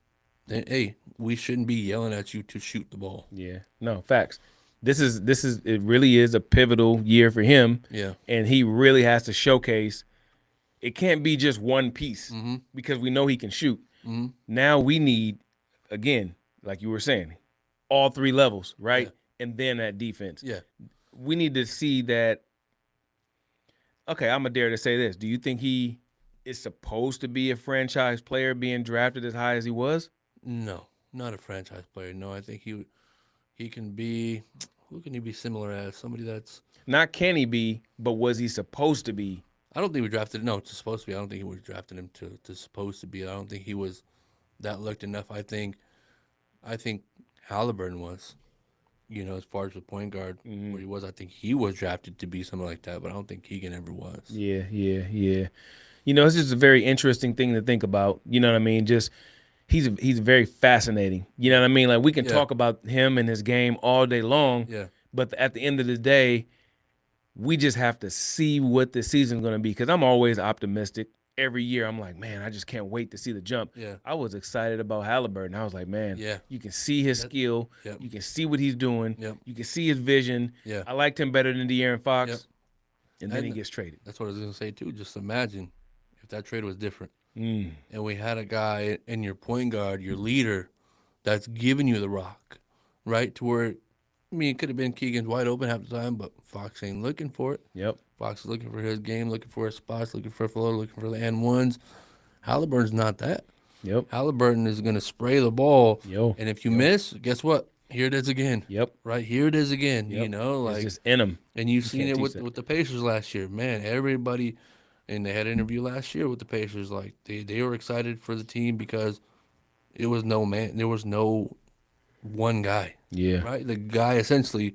then hey, we shouldn't be yelling at you to shoot the ball. Yeah. No, facts. This is it really is a pivotal year for him. Yeah. And he really has to showcase. It can't be just one piece because we know he can shoot. Mm-hmm. Now we need, again, like you were saying, all 3 levels, right? Yeah. And then that defense. Yeah. We need to see that. Okay, I'm going to dare to say this. Do you think he is supposed to be a franchise player being drafted as high as he was? No, not a franchise player. No, I think he can be. Who can he be similar as? Somebody that's not. Can he be? But was he supposed to be? I don't think we drafted. No, it's supposed to be. I don't think we drafted him to supposed to be. I don't think he was that looked enough. I think Halliburton was. As far as the point guard where he was, I think he was drafted to be something like that. But I don't think Keegan ever was. Yeah. It's just a very interesting thing to think about. You know what I mean? Just. He's very fascinating. You know what I mean? Like we can talk about him and his game all day long. Yeah. But at the end of the day, we just have to see what the season's going to be. Because I'm always optimistic. Every year, I'm like, man, I just can't wait to see the jump. Yeah. I was excited about Halliburton. I was like, man, yeah. You can see his skill. Yep. You can see what he's doing. Yep. You can see his vision. Yeah. I liked him better than De'Aaron Fox. Yep. And then he gets traded. That's what I was going to say, too. Just imagine if that trade was different. Mm. And we had a guy in your point guard, your leader, that's giving you the rock, right? To where, it could have been Keegan's wide open half the time, but Fox ain't looking for it. Yep. Fox is looking for his game, looking for his spots, looking for flow, looking for the and ones. Halliburton's not that. Yep. Halliburton is going to spray the ball. Yo. And if you miss, guess what? Here it is again. Yep. Right? Here it is again. Yep. Like it's just in him. And you've seen it can't teach with the Pacers last year. Man, everybody. And they had an interview last year with the Pacers. Like they were excited for the team because it was no man. There was no one guy. Yeah. Right. The guy essentially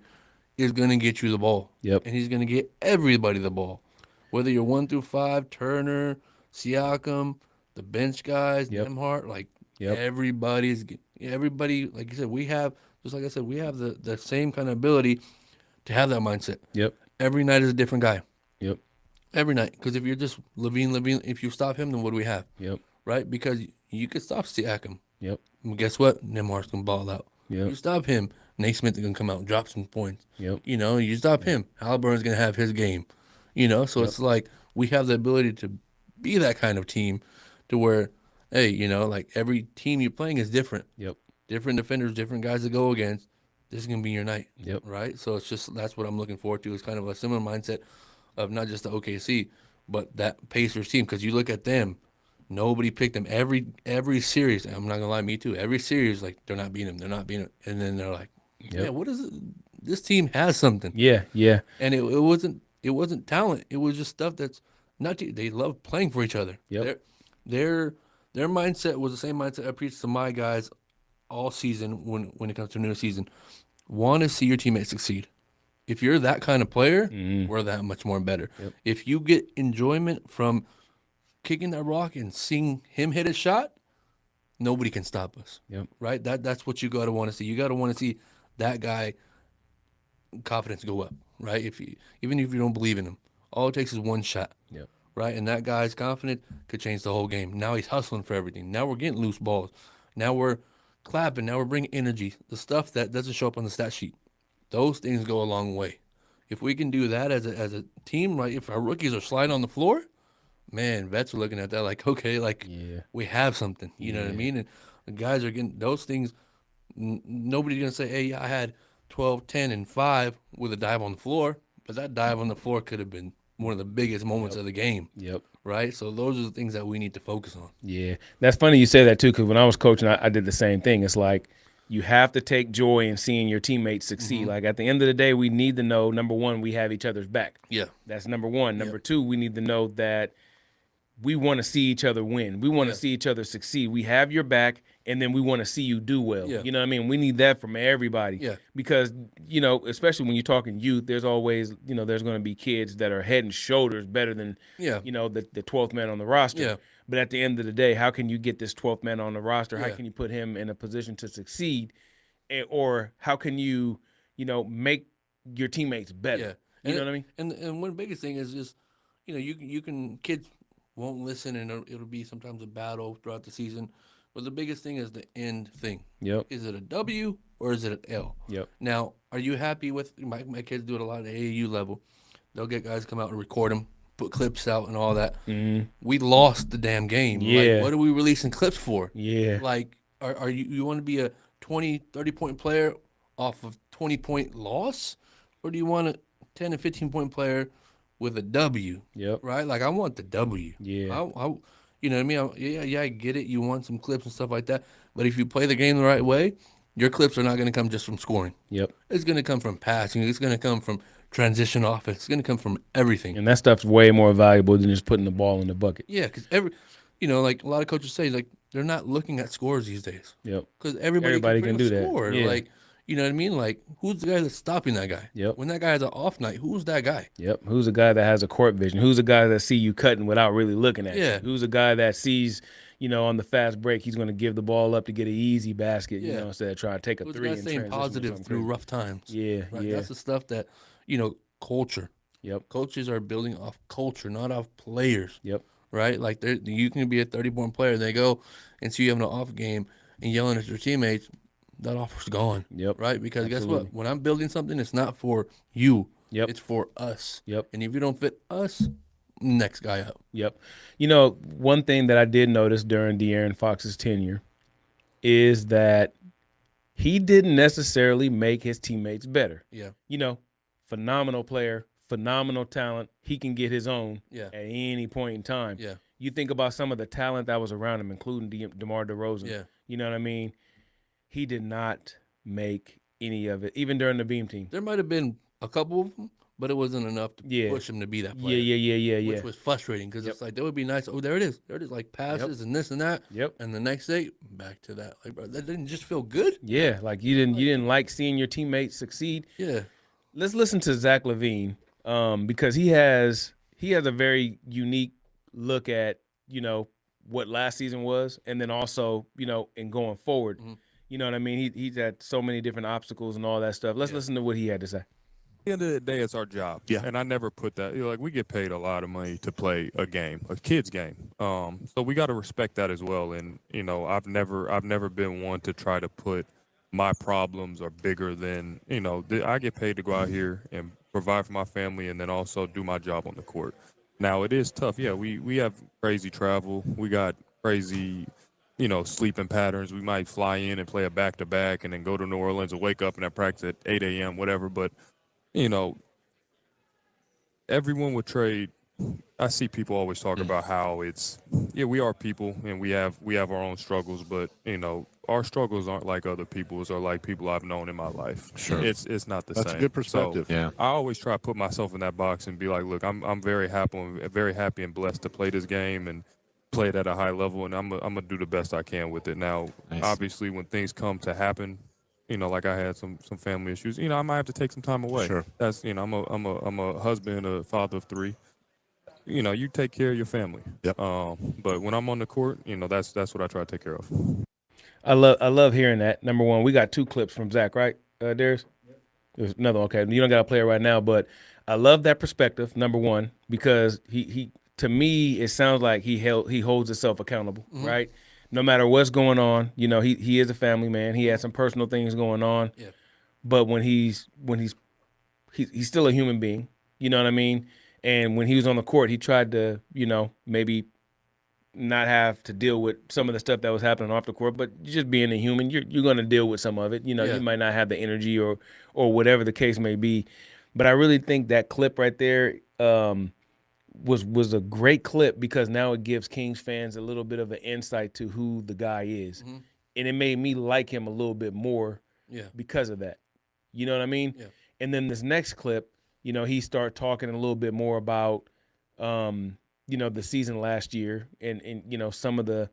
is going to get you the ball. Yep. And he's going to get everybody the ball, whether you're 1 through 5, Turner, Siakam, the bench guys, Nembhard. Like everybody. Like you said, we have just like I said, we have the same kind of ability to have that mindset. Yep. Every night is a different guy. Yep. Every night, because if you're just LaVine, if you stop him, then what do we have? Yep. Right? Because you could stop Siakam. Yep. And guess what? Nembhard's gonna ball out. Yep. You stop him, Naismith is gonna come out and drop some points. Yep. You stop him, Halliburton's gonna have his game. So it's like we have the ability to be that kind of team, to where, hey, like every team you're playing is different. Yep. Different defenders, different guys to go against. this is gonna be your night. Yep. Right. So it's just that's what I'm looking forward to. It's kind of a similar mindset of not just the OKC, but that Pacers team. Because you look at them, nobody picked them every series. And I'm not gonna lie, me too. Every series, like they're not beating them, they're not beating them, and then they're like, yeah, what is it? This team has something. Yeah, yeah. And it wasn't talent. It was just stuff that's not. They love playing for each other. Yep. Their mindset was the same mindset I preached to my guys all season when it comes to a new season. Want to see your teammates succeed. If you're that kind of player, we're that much more better. Yep. If you get enjoyment from kicking that rock and seeing him hit a shot, nobody can stop us. Yep. Right? That's what you got to want to see. You got to want to see that guy confidence go up, right? Even if you don't believe in him, all it takes is one shot. Yep. Right? And that guy's confident could change the whole game. Now he's hustling for everything. Now we're getting loose balls. Now we're clapping. Now we're bringing energy. The stuff that doesn't show up on the stat sheet. Those things go a long way. If we can do that as a team, right? If our rookies are sliding on the floor, man, vets are looking at that like, okay, like we have something. You know what I mean? And the guys are getting those things. Nobody's gonna say, hey, I had 12, 10, and 5 with a dive on the floor, but that dive on the floor could have been one of the biggest moments of the game. Yep. Right? So those are the things that we need to focus on. Yeah. That's funny you say that too, because when I was coaching, I did the same thing. It's like you have to take joy in seeing your teammates succeed. Like at the end of the day, we need to know, number one, we have each other's back. Yeah. That's number one. Number two, we need to know that we want to see each other win. We want to see each other succeed. We have your back, and then we want to see you do well. Yeah. You know what I mean? We need that from everybody. Yeah. Because, especially when you're talking youth, there's always, there's going to be kids that are head and shoulders better than, the 12th man on the roster. Yeah. But at the end of the day, how can you get this 12th man on the roster? How Yeah. can you put him in a position to succeed? Or how can you, make your teammates better? Yeah. You know what I mean? And one biggest thing is just, you can kids won't listen and it'll be sometimes a battle throughout the season. But the biggest thing is the end thing. Yep. Is it a W or is it an L? Yep. Now, are you happy with my kids do it a lot at the AAU level? They'll get guys to come out and record them, put clips out and all that. Mm-hmm. We lost the damn game. Yeah. Like, what are we releasing clips for? Yeah. Like, are you want to be a 20, 30-point player off of 20-point loss? Or do you want a 10 and 15-point player with a W? Yep. Right? Like, I want the W. Yeah. I you know what I mean? I get it. You want some clips and stuff like that. But if you play the game the right way, your clips are not going to come just from scoring. Yep. It's going to come from passing. It's going to come from transition offense. It's going to come from everything. And that stuff's way more valuable than just putting the ball in the bucket. Yeah, because like a lot of coaches say, like they're not looking at scores these days. Yep. Because everybody can do that. score. Yeah. Like, you know what I mean? Like, who's the guy that's stopping that guy? Yep. When that guy has an off night, who's that guy? Yep. Who's the guy that has a court vision? Who's the guy that see you cutting without really looking at Yeah. you? Who's the guy that sees, on the fast break, he's going to give the ball up to get an easy basket, instead of trying to take a Who's the three guy and staying transition or positive something through crazy. rough times? Yeah, Right? yeah. That's the stuff that, culture. Yep. Coaches are building off culture, not off players. Yep. Right? Like you can be a 30-point player. They go and see you having an off game and yelling at your teammates. That offer's gone. Yep. Right? Because guess Absolutely. what? When I'm building something, it's not for you. Yep. It's for us. Yep. And if you don't fit us, next guy up. Yep. One thing that I did notice during De'Aaron Fox's tenure is that he didn't necessarily make his teammates better. Yeah. Phenomenal player, phenomenal talent. He can get his own Yeah. at any point in time. Yeah. You think about some of the talent that was around him, including DeMar DeRozan. Yeah. You know what I mean? He did not make any of it, even during the Beam team. There might have been a couple of them, but it wasn't enough to push him to be that player. Yeah. Which was frustrating because it's like, that would be nice. Oh, there it is. There it is. Like passes and this and that. Yep. And the next day, back to that. Like, bro, that didn't just feel good. Yeah, like you didn't like seeing your teammates succeed. Yeah. Let's listen to Zach LaVine because he has a very unique look at what last season was, and then also in going forward. Mm-hmm. You know what I mean? He's had so many different obstacles and all that stuff. Let's listen to what he had to say. At the end of the day, it's our job. Yeah. And I never put that, we get paid a lot of money to play a game, a kid's game. So we got to respect that as well. And, I've never been one to try to put my problems are bigger than, I get paid to go out here and provide for my family and then also do my job on the court. Now, it is tough. Yeah, we have crazy travel. We got crazy sleeping patterns. We might fly in and play a back-to-back and then go to New Orleans and wake up and have practice at 8 a.m., whatever. But, everyone would trade. I see people always talk about how we are people and we have our own struggles, but, our struggles aren't like other people's or like people I've known in my life. Sure. It's not the same. That's a good perspective. So, I always try to put myself in that box and be like, look, I'm very happy and blessed to play this game and play it at a high level, and I'm gonna do the best I can with it. Now, obviously, when things come to happen, like I had some family issues, I might have to take some time away. Sure. That's I'm a husband, a father of 3. You take care of your family. Yep. But when I'm on the court, that's what I try to take care of. I love hearing that. Number one, we got 2 clips from Zach, right, Darius? There's another one. Okay, you don't got to play it right now, but I love that perspective. Number one, because he to me it sounds like he holds himself accountable, right? No matter what's going on, he is a family man. He has some personal things going on, but when he's still a human being. You know what I mean? And when he was on the court, he tried to maybe not have to deal with some of the stuff that was happening off the court, but just being a human, you're going to deal with some of it. You might not have the energy or whatever the case may be. But I really think that clip right there was a great clip because now it gives Kings fans a little bit of an insight to who the guy is. And it made me like him a little bit more because of that. You know what I mean? Yeah. And then this next clip, he started talking a little bit more about the season last year and some of the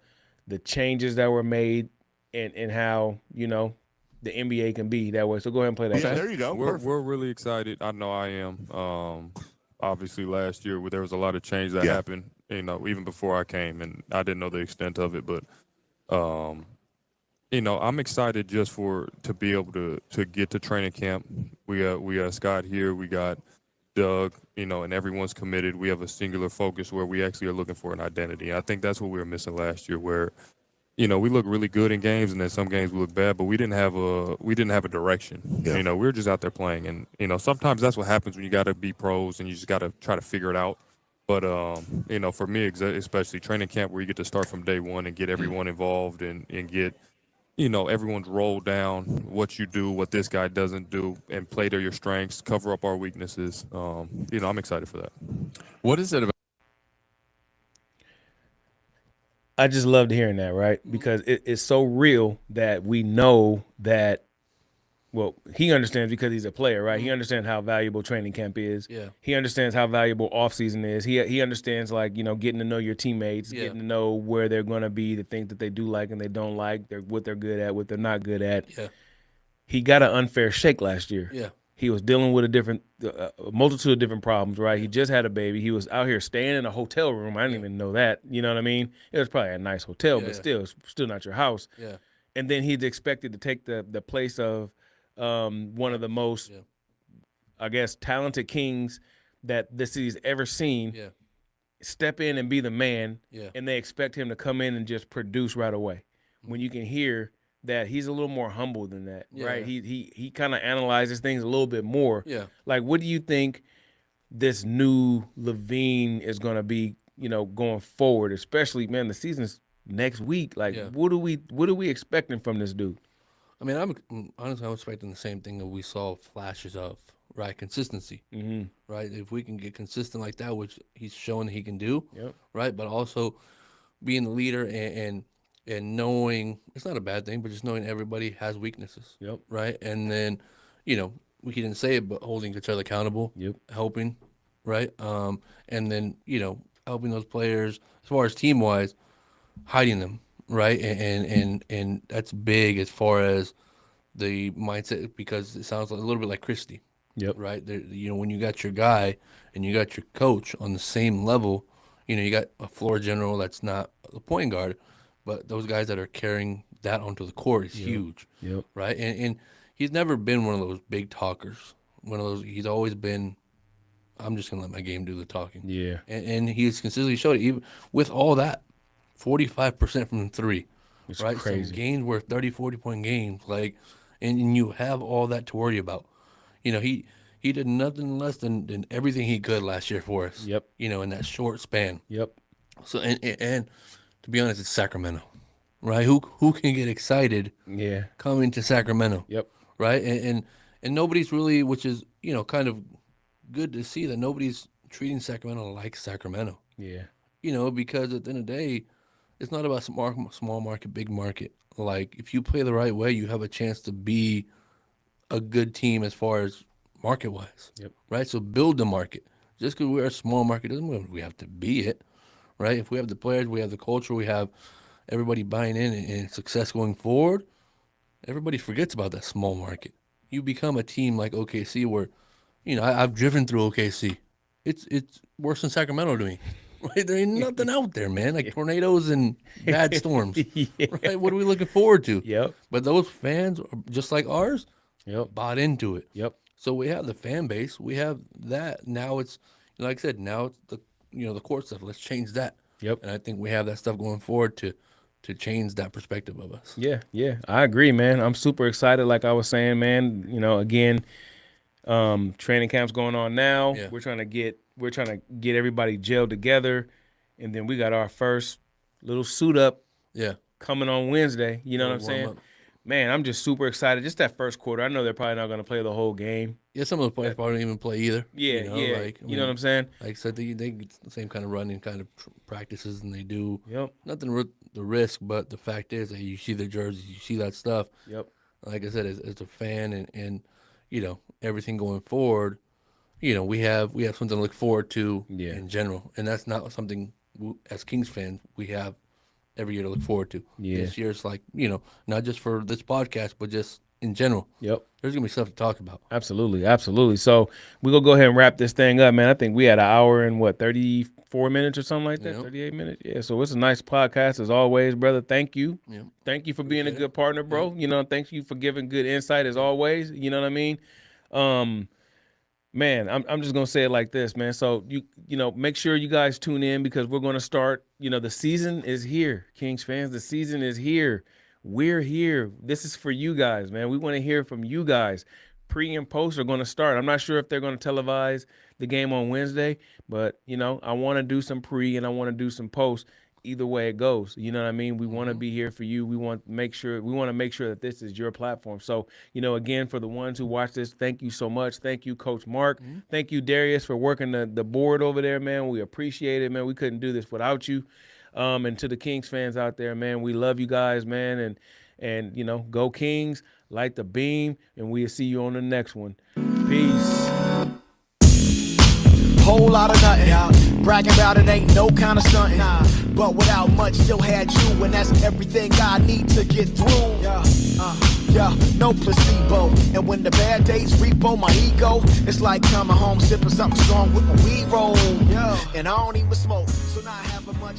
changes that were made and how, the NBA can be that way. So go ahead and play that. Yeah, there you go. We're really excited. I know I am. Obviously last year there was a lot of change that happened, even before I came, and I didn't know the extent of it, but I'm excited just to be able to get to training camp. We got Scott here, we got Doug, and everyone's committed. We have a singular focus where we actually are looking for an identity. I think that's what we were missing last year, where we look really good in games, and then some games we look bad, but we didn't have a direction. Yeah. We were just out there playing, and sometimes that's what happens when you got to be pros and you just got to try to figure it out. But for me, especially training camp, where you get to start from day one and get everyone involved and get everyone's rolled down what you do, what this guy doesn't do, and play to your strengths, cover up our weaknesses. I'm excited for that. What is it about? I just loved hearing that, right? Because it's so real that we know that, well, he understands because he's a player, right? He understands how valuable training camp is. Yeah. He understands how valuable offseason is. He understands, getting to know your teammates, getting to know where they're going to be, the things that they do like and they don't like, what they're good at, what they're not good at. Yeah. He got an unfair shake last year. Yeah. He was dealing with a multitude of different problems, right? He just had a baby. He was out here staying in a hotel room. I didn't even know that. You know what I mean? It was probably a nice hotel, but still, it's still not your house. Yeah. And then he's expected to take the place of one of the most, I guess, talented Kings that this city's ever seen. Yeah. Step in and be the man, and they expect him to come in and just produce right away. When you can hear that he's a little more humble than that, right? He kind of analyzes things a little bit more. Yeah. Like, what do you think this new LaVine is going to be, going forward? Especially, man, the season's next week. Like, what are we expecting from this dude? I mean, I'm expecting the same thing that we saw flashes of, right? Consistency, right? If we can get consistent like that, which he's showing he can do, right? But also being the leader and knowing it's not a bad thing, but just knowing everybody has weaknesses, right? And then, we didn't say it, but holding each other accountable, helping, right? And then, helping those players as far as team wise, hiding them, right? And that's big as far as the mindset, because it sounds a little bit like Christie, right? When you got your guy and you got your coach on the same level, you got a floor general that's not a point guard, but those guys that are carrying that onto the court is huge, right? And he's never been one of those big talkers. He's always been, I'm just gonna let my game do the talking. Yeah. And he's consistently showed it, even with all that, 45% from 3. It's right? Crazy. So games were 30, 40-point games, and you have all that to worry about. He did nothing less than everything he could last year for us. Yep. In that short span. Yep. So and to be honest, it's Sacramento, right? Who can get excited? Yeah. Coming to Sacramento. Yep. Right, and nobody's really, which is kind of good to see that nobody's treating Sacramento like Sacramento. Yeah. Because at the end of the day, it's not about small market, big market. Like, if you play the right way, you have a chance to be a good team as far as market-wise. Yep. Right? So build the market. Just because we're a small market doesn't mean we have to be it. Right? If we have the players, we have the culture, we have everybody buying in and success going forward, everybody forgets about that small market. You become a team like OKC where, I've driven through OKC. It's worse than Sacramento to me. Right? There ain't nothing out there, man. Like tornadoes and bad storms. Right? What are we looking forward to? Yep. But those fans, just like ours, bought into it. Yep. So we have the fan base. We have that. Now it's, like I said, now it's the court stuff. Let's change that. Yep. And I think we have that stuff going forward to change that perspective of us. Yeah, I agree, man. I'm super excited. Like I was saying, man. Again, training camp's going on now. Yeah. We're trying to get everybody gelled together, and then we got our first little suit up. Yeah. Coming on Wednesday. You know what I'm saying? Up. Man, I'm just super excited. Just that first quarter. I know they're probably not going to play the whole game. Yeah, some of the players probably don't even play either. Yeah, you know what I'm saying? Like I said, they get the same kind of running kind of practices and they do. Yep. Nothing the risk, but the fact is that you see the jerseys, you see that stuff. Yep. Like I said, as a fan and everything going forward, we have something to look forward to in general, and that's not something as Kings fans we have every year to look forward to. Yeah. This year's like, not just for this podcast, but just in general. Yep. There's going to be stuff to talk about. Absolutely. So we're going to go ahead and wrap this thing up, man. I think we had an hour and 34 minutes or something like that, 38 minutes. Yeah, so it's a nice podcast as always, brother. Thank you. Yep. Thank you for being a good partner, bro. Yep. Thank you for giving good insight as always. You know what I mean? Man, I'm just gonna say it like this, man. So make sure you guys tune in because we're gonna start. The season is here, Kings fans. The season is here. We're here. This is for you guys, man. We want to hear from you guys. Pre and post are gonna start. I'm not sure if they're gonna televise the game on Wednesday, but I want to do some pre and I want to do some post. Either way it goes, you know what I mean? We want to be here for you. We want to make sure that this is your platform. So, again, for the ones who watch this, thank you so much. Thank you, Coach Mark. Mm-hmm. Thank you, Darius, for working the board over there, man. We appreciate it, man. We couldn't do this without you. And to the Kings fans out there, man, we love you guys, man. And go Kings, light the beam, and we'll see you on the next one. Peace. Whole lot of nothing. Bragging about it ain't no kind of stunting. But without much, still had you, and that's everything I need to get through. No placebo. And when the bad days repo my ego, it's like coming home sipping something strong with my weed roll. And I don't even smoke, so now I have a much.